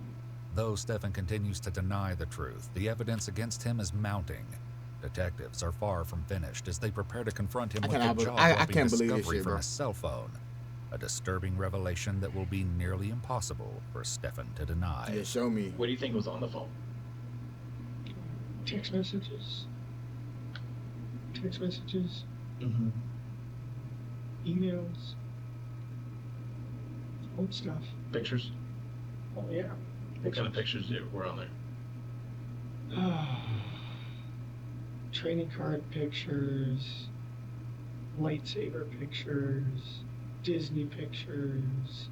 E: Though Stephan continues to deny the truth, the evidence against him is mounting. Detectives are far from finished as they prepare to confront him with the jaw-dropping discovery from his cell phone. A disturbing revelation that will be nearly impossible for Stephan to deny.
F: Yeah, show me.
Q: What do you think was on the phone?
P: Text messages.
Q: Mm-hmm.
P: Emails. Old stuff.
Q: Pictures?
P: Oh, yeah.
Q: What kind of pictures were on there?
P: Training card pictures. Lightsaber pictures. Disney pictures.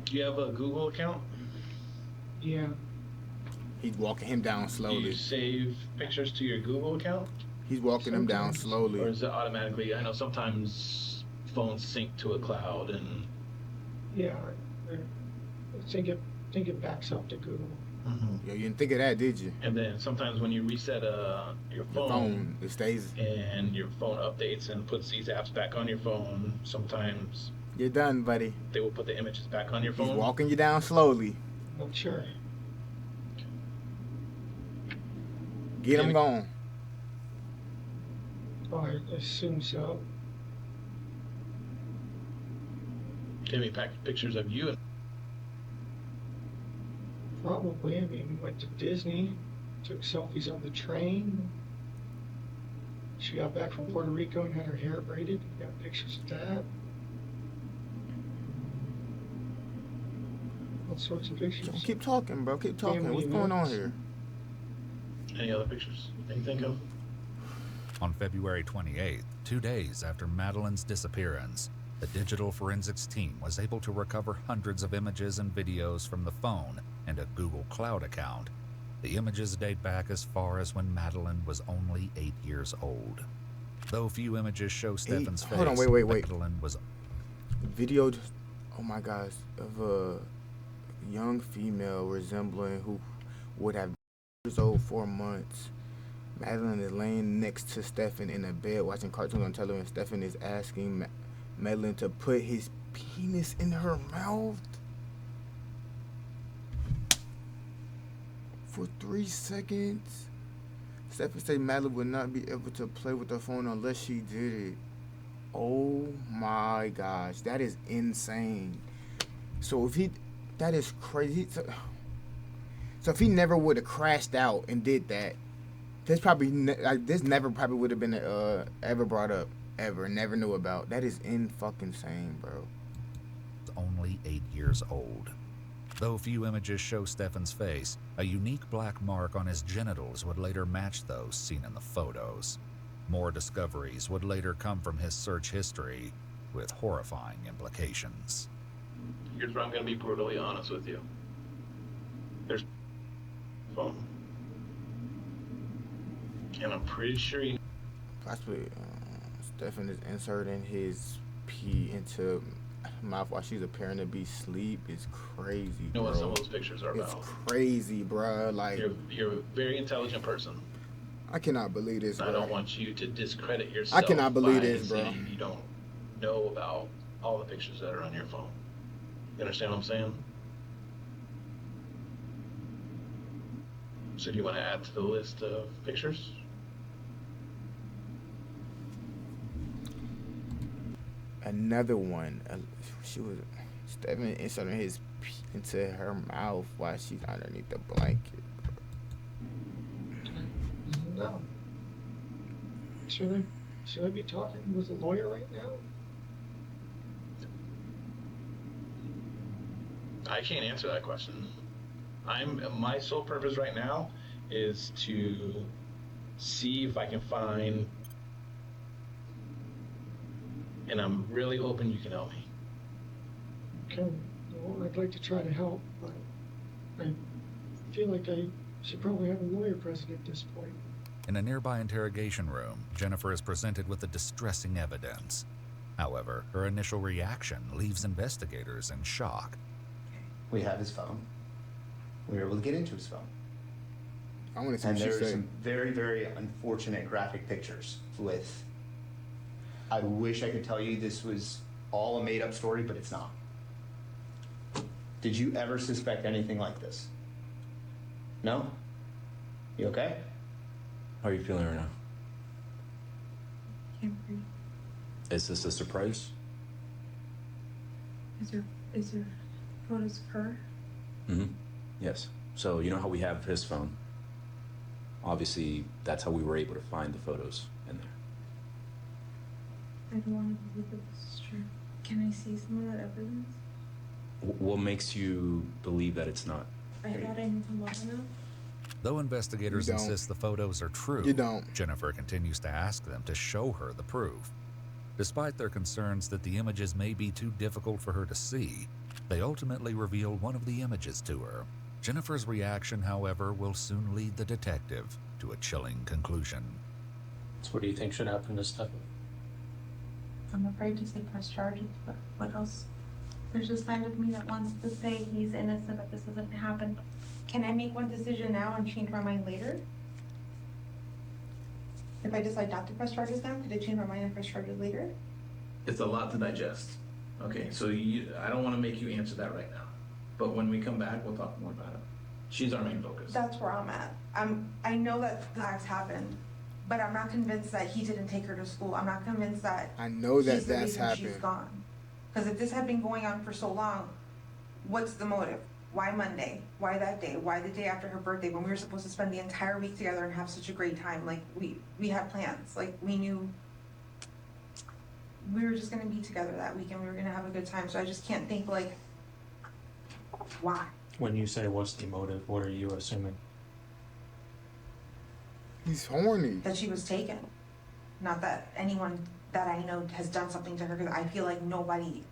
Q: Do you have a Google account?
P: Yeah.
F: He's walking him down slowly.
Q: Do you save pictures to your Google account?
F: He's walking him down slowly.
Q: Or is it automatically? I know sometimes phones sync to a cloud and.
P: Yeah, I think it backs up to Google.
Q: Mm-hmm.
F: Yo, you didn't think of that, did you?
Q: And then sometimes when you reset your phone,
F: it stays.
Q: And your phone updates and puts these apps back on your phone. Sometimes
F: you're done, buddy.
Q: They will put the images back on your phone.
F: He's walking you down slowly.
P: I'm sure.
F: Get him going.
P: Oh, I assume so.
Q: Give me pictures of you.
P: Probably. I mean, we went to Disney, took selfies on the train. She got back from Puerto Rico and had her hair braided. We got pictures of that. All sorts of pictures.
F: Keep talking, bro. Keep talking.
P: Family
F: What's going on here?
Q: Any other pictures you think of?
E: On February 28th, 2 days after Madeline's disappearance, the digital forensics team was able to recover hundreds of images and videos from the phone and a Google Cloud account. The images date back as far as when Madeline was only 8 years old. Though few images show Stephan's face,
F: hold on, wait.
E: Madeline was...
F: Video, oh my gosh, of a young female resembling who would have been years old 4 months. Madeline is laying next to Stephan in a bed watching cartoons on television. Stephan is asking Madeline to put his penis in her mouth for 3 seconds. Stephan said Madeline would not be able to play with the phone unless she did it. Oh my gosh, that is insane. So that is crazy. So if he never would have crashed out and did that, this never probably would have been ever brought up. Ever. Never knew about. That is fucking insane, bro.
E: Only 8 years old. Though few images show Stephan's face, a unique black mark on his genitals would later match those seen in the photos. More discoveries would later come from his search history, with horrifying implications.
Q: Here's where I'm going to be brutally honest with you. There's phone. And I'm pretty sure
F: possibly Stephan is inserting his pee into mouth while she's appearing to be asleep is crazy,
Q: You know
F: bro.
Q: what some of those pictures are
F: It's
Q: about.
F: crazy, bro. Like,
Q: You're a very intelligent person.
F: I cannot believe this, bro.
Q: I don't want you to discredit yourself.
F: I cannot believe
Q: by
F: this, bro.
Q: saying you don't know about all the pictures that are on your phone. You understand what I'm saying? So do you want to add to the list of pictures?
F: Another one. Stephan inserting his into her mouth while she's underneath the blanket.
P: No. Should I be talking with a lawyer right now?
Q: I can't answer that question. My sole purpose right now is to see if I can find, and I'm really hoping you can help me.
P: Okay. Well, I'd like to try to help, but I feel like I should probably have a lawyer present at this point.
E: In a nearby interrogation room, Jennifer is presented with the distressing evidence. However, her initial reaction leaves investigators in shock.
A: We have his phone. We were able to get into his phone.
F: I want to see
A: and
F: what she
A: there are
F: said.
A: some very, very unfortunate graphic pictures with... I wish I could tell you this was all a made-up story, but it's not. Did you ever suspect anything like this? No? You okay?
S: How are you feeling right now?
W: Can't breathe.
S: Is this a surprise?
W: Is there photos of her?
S: Mm-hmm. Yes. So you know how we have his phone? Obviously, that's how we were able to find the photos in there.
W: I don't want to believe that this is true. Can I see some of that evidence?
S: What makes you believe that it's not?
W: I thought I knew him well enough.
E: Though investigators
F: You don't.
E: insist the photos are true,
F: You don't.
E: Jennifer continues to ask them to show her the proof. Despite their concerns that the images may be too difficult for her to see, they ultimately reveal one of the images to her. Jennifer's reaction, however, will soon lead the detective to a chilling conclusion.
T: So what do you think should happen to Stephan?
W: I'm afraid to say press charges, but what else? There's a side of me that wants to say he's innocent, but this doesn't happen. Can I make one decision now and change my mind later? If I decide not to press charges now, could I change my mind and press charges later?
Q: It's a lot to digest. Okay, so I don't want to make you answer that right now. But when we come back, we'll talk more about it. She's our main focus.
W: That's where I'm at. I know that the acts happened, but I'm not convinced that he didn't take her to school. I'm not convinced that
F: I know that
W: he's the
F: that's
W: reason she's
F: happened.
W: gone. Because if this had been going on for so long, what's the motive? Why Monday? Why that day? Why the day after her birthday when we were supposed to spend the entire week together and have such a great time? Like we had plans. Like we knew we were just gonna be together that week and we were gonna have a good time. So I just can't think like why.
T: When you say what's the motive, what are you assuming?
F: He's horny.
W: That she was taken. Not that anyone that I know has done something to her, because I feel like nobody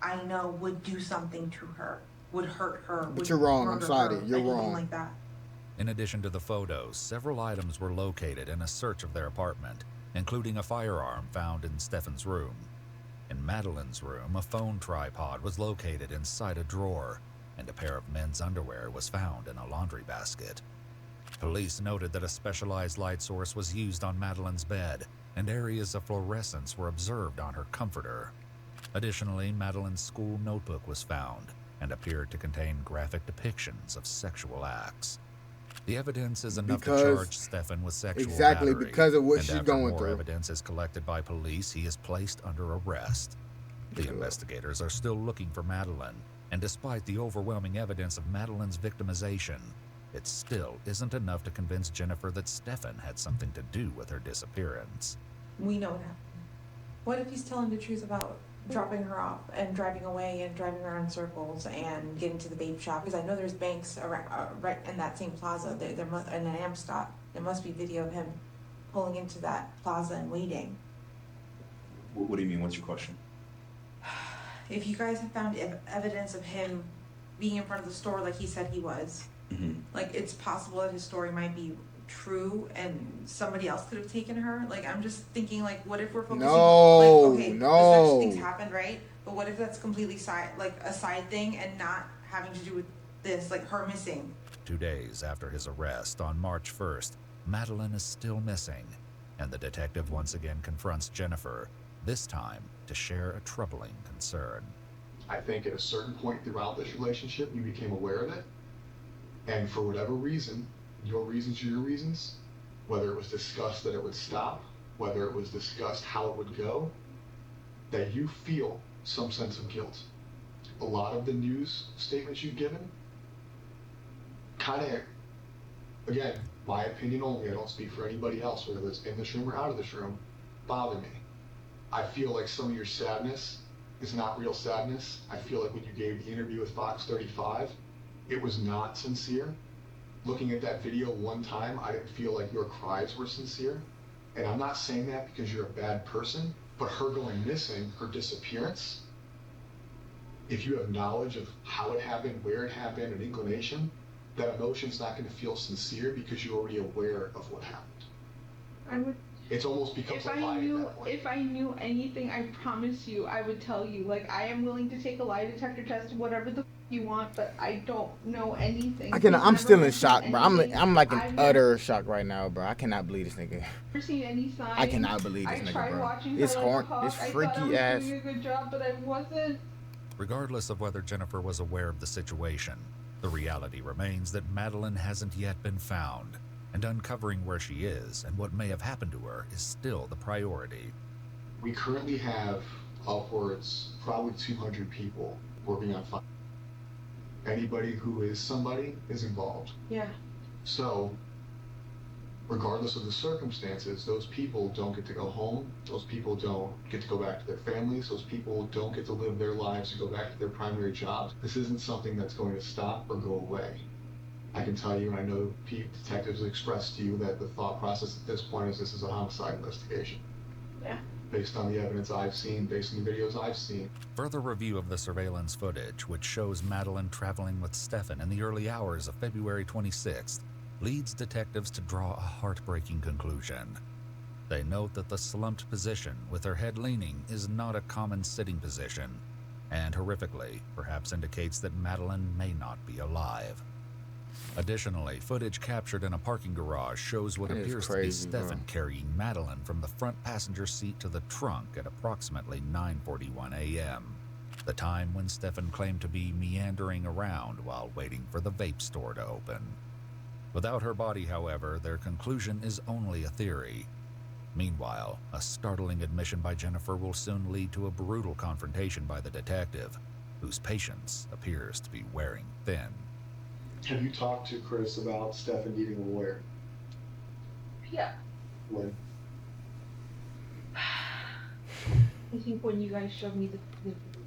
W: I know would do something to her, would hurt her.
F: But
W: would
F: you're wrong. I'm
W: murder
F: sorry.
W: her,
F: You're
W: anything
F: wrong.
W: like that.
E: In addition to the photos, several items were located in a search of their apartment, including a firearm found in Stephan's room. In Madeline's room, a phone tripod was located inside a drawer, and a pair of men's underwear was found in a laundry basket. Police noted that a specialized light source was used on Madeline's bed, and areas of fluorescence were observed on her comforter. Additionally, Madeline's school notebook was found and appeared to contain graphic depictions of sexual acts. The evidence is enough to charge Stephan with sexual battery,
F: because of what
E: and
F: she's
E: after
F: going
E: more
F: through.
E: evidence is collected by police, he is placed under arrest. The investigators are still looking for Madeline, and despite the overwhelming evidence of Madeline's victimization, it still isn't enough to convince Jennifer that Stephan had something to do with her disappearance.
W: We know that. What if he's telling the truth about dropping her off and driving away and driving around in circles and getting to the babe shop? Because I know there's banks around, right in that same plaza. There must, in an Am stop, there must be video of him pulling into that plaza and waiting.
S: What do you mean? What's your question?
W: If you guys have found evidence of him being in front of the store like he said he was, like it's possible that his story might be
L: true and somebody else could have taken her? Like, I'm just thinking, like, what if we're focusing,
F: No,
L: like, okay,
F: no.
L: such things happened, right? But what if that's completely a side thing and not having to do with this, like her missing?
E: 2 days after his arrest on March 1st, Madeline is still missing, and the detective once again confronts Jennifer, this time to share a troubling concern.
B: I think at a certain point throughout this relationship, you became aware of it. And for whatever reason, your reasons are your reasons, whether it was discussed that it would stop, whether it was discussed how it would go, that you feel some sense of guilt. A lot of the news statements you've given kind of, again, my opinion only, I don't speak for anybody else, whether it's in this room or out of this room, bother me. I feel like some of your sadness is not real sadness. I feel like when you gave the interview with Fox 35, it was not sincere. Looking at that video one time, I didn't feel like your cries were sincere. And I'm not saying that because you're a bad person, but her going missing, her disappearance, if you have knowledge of how it happened, where it happened, an inclination, that emotion's not going to feel sincere because you're already aware of what happened.
C: I would.
B: It's almost becomes a lie at that point.
C: If I knew anything, I promise you, I would tell you. Like, I am willing to take a lie detector test, whatever the you want, but I don't know anything.
F: I'm still in shock, bro. I'm like in utter shock right now, bro. I cannot believe this nigga.
C: Never seen any signs.
F: I cannot believe this nigga, bro. It's hard. It's freaky ass.
C: Doing a good job, but I wasn't.
E: Regardless of whether Jennifer was aware of the situation, the reality remains that Madeline hasn't yet been found, and uncovering where she is and what may have happened to her is still the priority.
B: We currently have upwards, probably 200 people working on finding. Anybody who is somebody is involved.
C: Yeah.
B: So, regardless of the circumstances, those people don't get to go home. Those people don't get to go back to their families. Those people don't get to live their lives and go back to their primary jobs. This isn't something that's going to stop or go away. I can tell you, and I know detectives expressed to you that the thought process at this point is this is a homicide investigation.
C: Yeah.
B: Based on the evidence I've seen, based on the videos I've seen.
E: Further review of the surveillance footage, which shows Madeline traveling with Stephan in the early hours of February 26th, leads detectives to draw a heartbreaking conclusion. They note that the slumped position, with her head leaning, is not a common sitting position, and horrifically, perhaps indicates that Madeline may not be alive. Additionally, footage captured in a parking garage shows what appears to be Stephan carrying Madeline from the front passenger seat to the trunk at approximately 9:41 a.m., the time when Stephan claimed to be meandering around while waiting for the vape store to open. Without her body, however, their conclusion is only a theory. Meanwhile, a startling admission by Jennifer will soon lead to a brutal confrontation by the detective, whose patience appears to be wearing thin.
B: Have you talked to Chris about Stephan needing a lawyer?
C: Yeah.
B: When?
C: I think when you guys showed me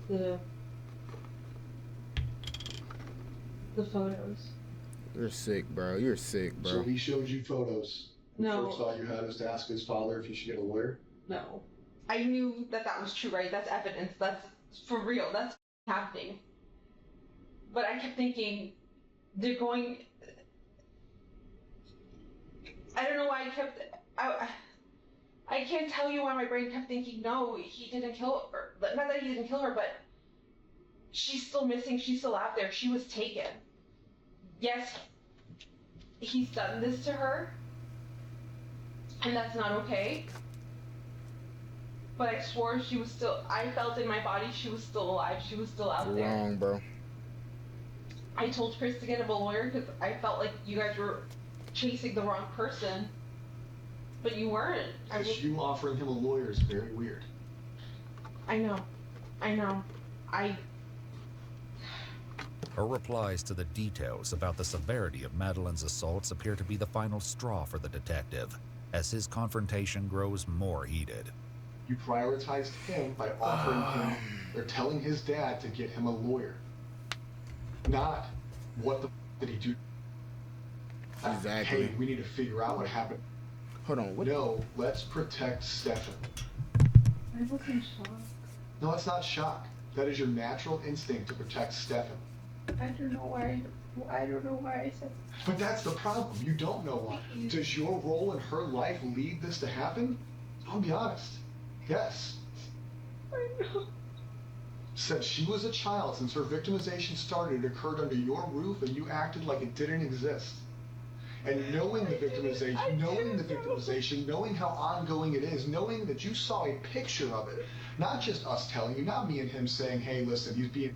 C: the photos.
F: You're sick, bro. You're sick, bro.
B: So he showed you photos.
C: No.
B: The first thought you had was to ask his father if he should get a lawyer?
C: No. I knew that was true, right? That's evidence. That's for real. That's happening. But I kept thinking, they're going... I don't know why I kept... I can't tell you why my brain kept thinking, no, he didn't kill her. Not that he didn't kill her, but she's still missing. She's still out there. She was taken. Yes, he's done this to her, and that's not okay. But I swore she was still... I felt in my body she was still alive. She was still out there.
F: Wrong, bro.
C: I told Chris to get him a lawyer because I felt like you guys were chasing the wrong person. But you weren't.
B: You offering him a lawyer is very weird.
C: I know.
E: Her replies to the details about the severity of Madeline's assaults appear to be the final straw for the detective, as his confrontation grows more heated.
B: You prioritized him by offering him, or telling his dad to get him a lawyer. Not, what the did he do?
F: Exactly.
B: Hey, we need to figure out what happened.
F: Hold on, what?
B: No, let's protect Stephan.
C: I wasn't shocked.
B: No, it's not shock. That is your natural instinct to protect Stephan.
C: I don't know why. I don't know why I said.
B: But that's the problem. You don't know why. Does your role in her life lead this to happen? I'll be honest. Yes.
C: I know.
B: Since she was a child, since her victimization started, it occurred under your roof and you acted like it didn't exist. And knowing the victimization, knowing how ongoing it is, knowing that you saw a picture of it, not just us telling you, not me and him saying, hey, listen, he's being,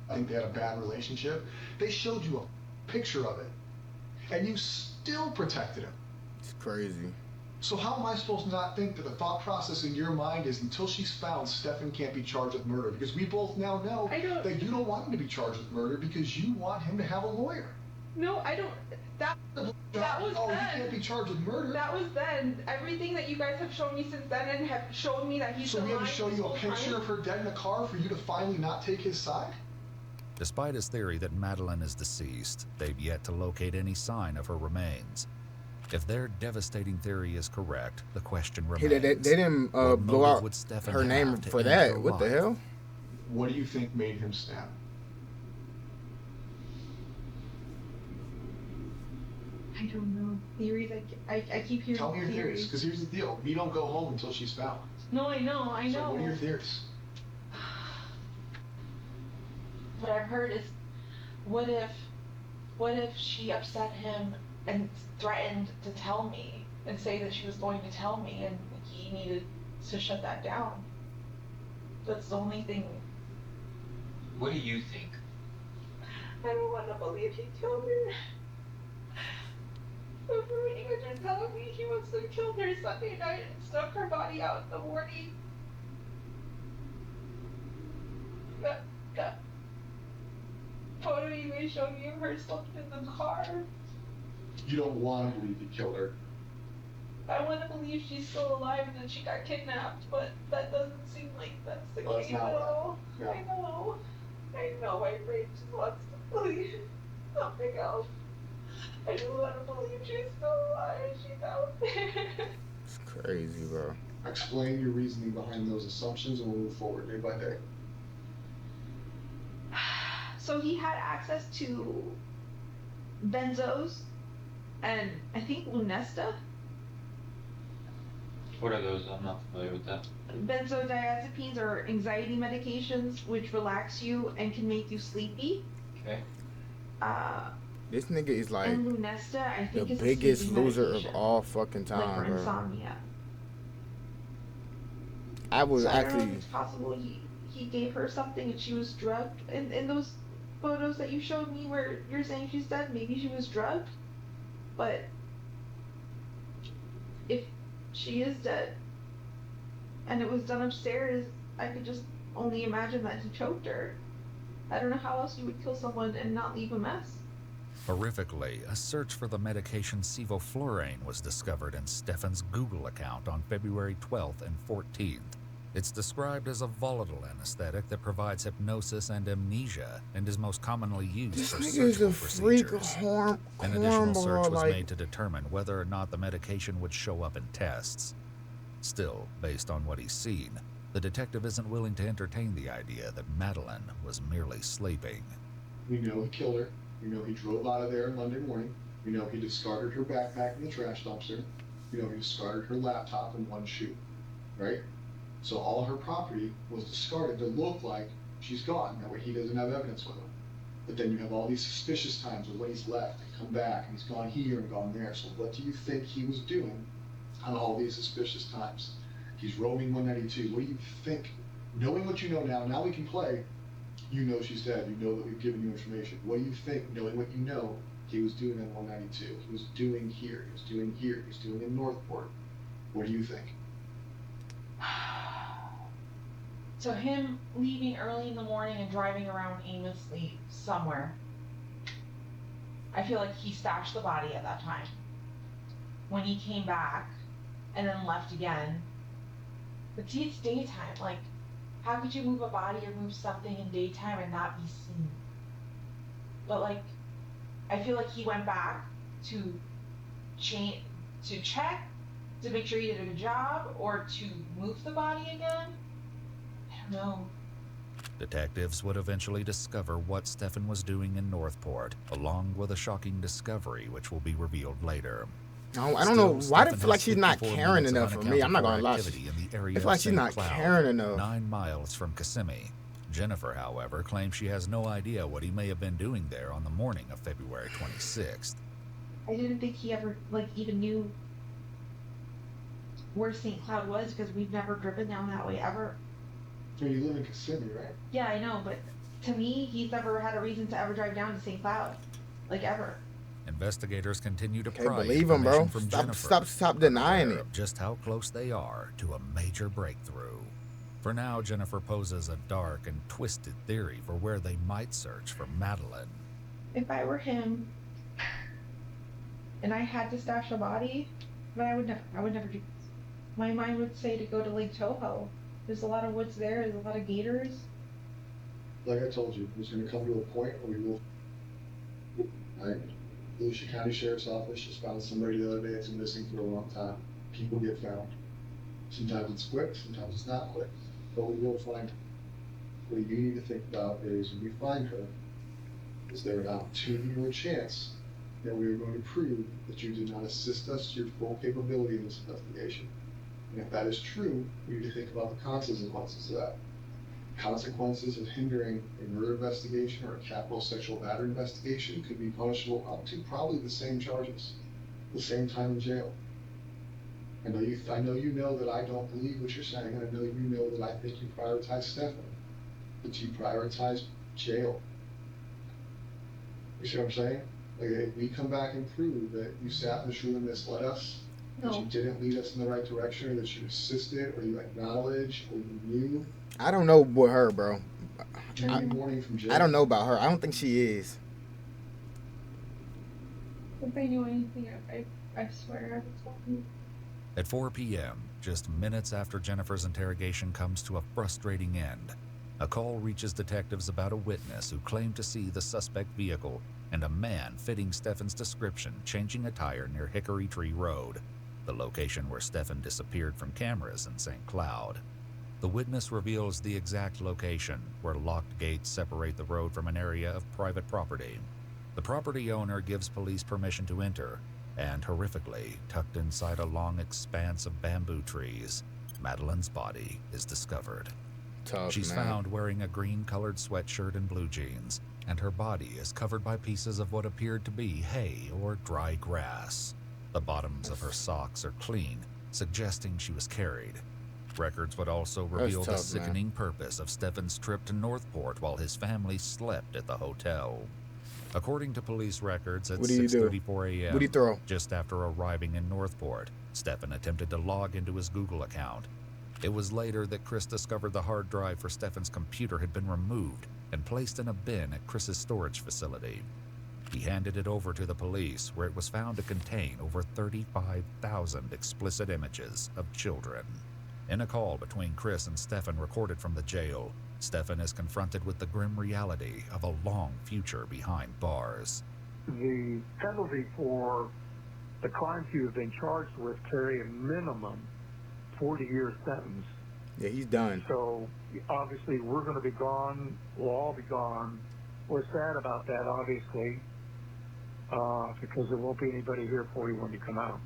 B: I think they had a bad relationship. They showed you a picture of it. And you still protected him.
F: It's crazy.
B: So how am I supposed to not think that the thought process in your mind is until she's found, Stephan can't be charged with murder? Because we both now know that you don't want him to be charged with murder because you want him to have a lawyer.
C: No, I don't. That was
B: oh,
C: then.
B: He can't be charged with murder.
C: That was then. Everything that you guys have shown me since then and have shown me that he's
B: So we had to show you a picture of her dead in a car for you to finally not take his side?
E: Despite his theory that Madeline is deceased, they've yet to locate any sign of her remains. If their devastating theory is correct, the question remains.
F: Hey, they didn't blow out her name for that. What the hell?
B: What do you think made him snap?
C: I don't know. Theories, I keep hearing.
B: Tell me your theories, because here's the deal. We don't go home until she's found.
C: No, I know.
B: So what are your theories?
C: What I've heard is, what if she upset him and threatened to tell me and say that she was going to tell me and he needed to shut that down. That's the only thing.
G: What do you think?
C: I don't want to believe he killed her. But for me, you're telling me he must have killed her Sunday night and snuck her body out in the morning. That photo you guys showed me of her stuck in the car.
B: You don't want to believe he killed her.
C: I want to believe she's still alive and that she got kidnapped, but that doesn't seem like that's the case at all.
B: Yeah.
C: I know, my brain just wants to believe something else. I just want to believe she's still alive, she's out there.
F: It's crazy, bro.
B: Explain your reasoning behind those assumptions and we'll move forward day by day.
C: So he had access to benzos and I think Lunesta.
G: What are those? I'm not familiar with that.
C: Benzodiazepines are anxiety medications which relax you and can make you sleepy.
G: Okay.
F: This nigga is like
C: and Lunesta, I think,
F: the
C: is
F: biggest
C: a
F: loser of
C: medication,
F: all fucking time,
C: like for
F: bro.
C: insomnia.
F: I was
C: So I don't
F: actually.
C: know if it's possible he gave her something and she was drugged. In those photos that you showed me where you're saying she's dead, maybe she was drugged. But if she is dead and it was done upstairs, I could just only imagine that he choked her. I don't know how else you would kill someone and not leave a mess.
E: Horrifically, a search for the medication sevoflurane was discovered in Stephan's Google account on February 12th and 14th. It's described as a volatile anesthetic that provides hypnosis and amnesia and is most commonly used
F: This
E: for
F: nigga is a
E: surgical
F: freak
E: procedures. An additional search
F: cornball,
E: was
F: like.
E: made to determine whether or not the medication would show up in tests. Still, based on what he's seen, the detective isn't willing to entertain the idea that Madeline was merely sleeping.
B: We know he killed her. We know he drove out of there on Monday morning. We know he discarded her backpack in the trash dumpster. We know he discarded her laptop and one shoe, right? So all her property was discarded to look like she's gone. That way he doesn't have evidence with him. But then you have all these suspicious times of when he's left and come back and he's gone here and gone there. So what do you think he was doing on all these suspicious times? He's roaming 192. What do you think? Knowing what you know now we can play. You know she's dead. You know that we've given you information. What do you think, knowing what you know, he was doing on 192? He was doing here. He was doing here. He was doing in Northport. What do you think?
C: So him leaving early in the morning and driving around aimlessly somewhere. I feel like he stashed the body at that time. When he came back and then left again. But see, it's daytime. Like, how could you move a body or move something in daytime and not be seen? But like, I feel like he went back to check to make sure he did a good job or to move the body again. I don't know.
E: Detectives would eventually discover what Stephan was doing in Northport, along with a shocking discovery which will be revealed later.
F: I don't know why I feel like she's not caring enough for me. I'm not gonna lie. I feel like she's not caring enough.
E: 9 miles from Kissimmee. Jennifer, however, claims she has no idea what he may have been doing there on the morning of February 26th.
C: I didn't think he ever, like, even knew where St. Cloud was because we've never driven down that way ever.
B: So you live in Kissimmee, right?
C: Yeah, I know, but to me, he's never had a reason to ever drive down to St. Cloud. Like, ever.
E: Investigators continue to
F: Can't
E: pry
F: believe him, bro.
E: from
F: Stop denying it.
E: Of just how close they are to a major breakthrough. For now, Jennifer poses a dark and twisted theory for where they might search for Madeline.
C: If I were him, and I had to stash a body, but I would never do this. My mind would say to go to Lake Toho. There's a lot of woods there. There's a lot of gators.
B: Like I told you, there's going to come to a point where we will. Right? The Volusia County Sheriff's Office just found somebody the other day that's been missing for a long time. People get found. Sometimes it's quick, sometimes it's not quick. But we will find her. What you need to think about is when we find her, is there an opportunity or a chance that we are going to prove that you did not assist us to your full capability in this investigation? And if that is true, we need to think about the consequences of that. Consequences of hindering a murder investigation or a capital sexual battery investigation could be punishable up to probably the same charges, the same time in jail. I know you know that I don't believe what you're saying, and I know you know that I think you prioritize Stephan, but you prioritize jail. You see what I'm saying? Like, if we come back and prove that you sat in this room and misled us, that you didn't lead us in the right direction, or that you assisted, or you acknowledged, or you knew.
F: I don't know with her, bro.
B: I
F: don't know about her. I don't think she is.
C: If I knew anything, I swear I would tell you.
E: At 4 p.m., just minutes after Jennifer's interrogation comes to a frustrating end, a call reaches detectives about a witness who claimed to see the suspect vehicle and a man fitting Stephan's description changing a tire near Hickory Tree Road, the location where Stephan disappeared from cameras in St. Cloud. The witness reveals the exact location, where locked gates separate the road from an area of private property. The property owner gives police permission to enter, and horrifically, tucked inside a long expanse of bamboo trees, Madeline's body is discovered. She's found wearing a green-colored sweatshirt and blue jeans, and her body is covered by pieces of what appeared to be hay or dry grass. The bottoms of her socks are clean, suggesting she was carried. Records would also reveal the sickening purpose of Stephan's trip to Northport while his family slept at the hotel. According to police records, at 6:34 a.m., just after arriving in Northport, Stephan attempted to log into his Google account. It was later that Chris discovered the hard drive for Stephan's computer had been removed and placed in a bin at Chris's storage facility. He handed it over to the police, where it was found to contain over 35,000 explicit images of children. In a call between Chris and Stephan recorded from the jail, Stephan is confronted with the grim reality of a long future behind bars.
J: The penalty for the crimes you have been charged with carry a minimum 40-year sentence.
F: Yeah, he's done.
J: So obviously we're going to be gone. We'll all be gone. We're sad about that, obviously, because there won't be anybody here for you when you come out.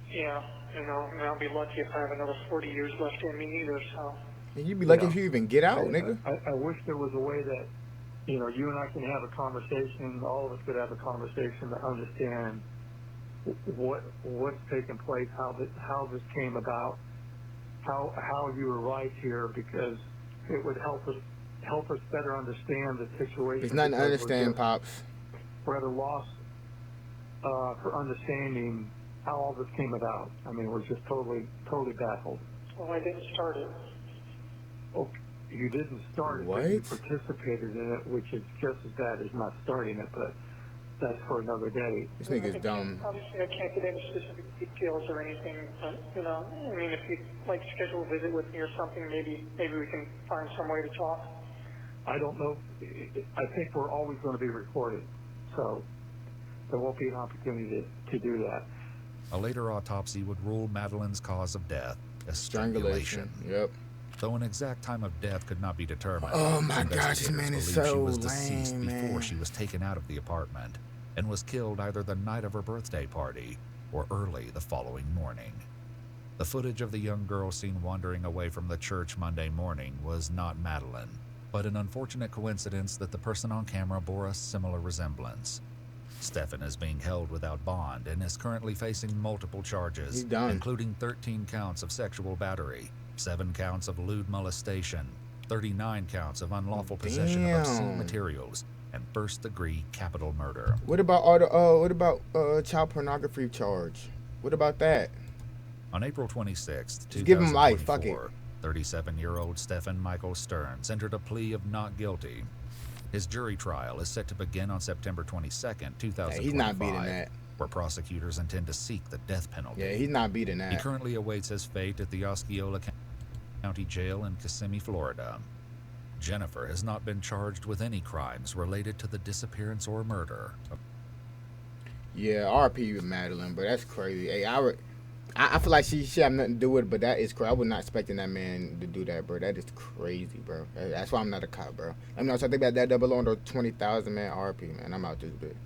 P: Yeah, and I'll be lucky if I have another 40 years left in me either, so.
F: And you'd be lucky if you even get out, nigga.
J: I wish there was a way that, you and I can have a conversation, all of us could have a conversation to understand what's taking place, how this came about, how you arrived here, because it would help us better understand the situation.
F: There's nothing to understand, Pops.
J: We're at a loss for understanding how all this came about. I mean, we're just totally baffled.
P: Well, I didn't start it.
J: Oh, you didn't start it, but you participated in it, which is just as bad as not starting it, but that's for another day.
F: This nigga's dumb.
P: Obviously, I can't get into specific details or anything, but, I mean, if you'd like to schedule a visit with me or something, maybe we can find some way to talk.
J: I don't know. I think we're always going to be recorded, so there won't be an opportunity to do that.
E: A later autopsy would rule Madeline's cause of death as strangulation.
F: Yep.
E: Though an exact time of death could not be determined,
F: Oh my gosh, this man is
E: believe she
F: so
E: was deceased
F: lame,
E: before
F: man.
E: she was taken out of the apartment and was killed either the night of her birthday party or early the following morning. The footage of the young girl seen wandering away from the church Monday morning was not Madeline, but an unfortunate coincidence that the person on camera bore a similar resemblance. Stephan is being held without bond and is currently facing multiple charges, including 13 counts of sexual battery, 7 counts of lewd molestation, 39 counts of unlawful possession of obscene materials, and first-degree capital murder.
F: What about all the child pornography charge? What about that?
E: On April 26,
F: Just give him life, fuck it.
E: 37-year-old Stephan Michael Stearns entered a plea of not guilty. His jury trial is set to begin on September 22nd, 2025,
F: he's not beating that.
E: where prosecutors intend to seek the death penalty.
F: Yeah, he's not beating that.
E: He currently awaits his fate at the Osceola County Jail in Kissimmee, Florida. Jennifer has not been charged with any crimes related to the disappearance or murder.
F: Yeah, RP with Madeline, but that's crazy. Hey, I feel like she have nothing to do with it, but that is crazy. I was not expecting that man to do that, bro. That is crazy, bro. That's why I'm not a cop, bro. I mean, so I think about that double on the 20,000, man. RP, man. I'm out this bit.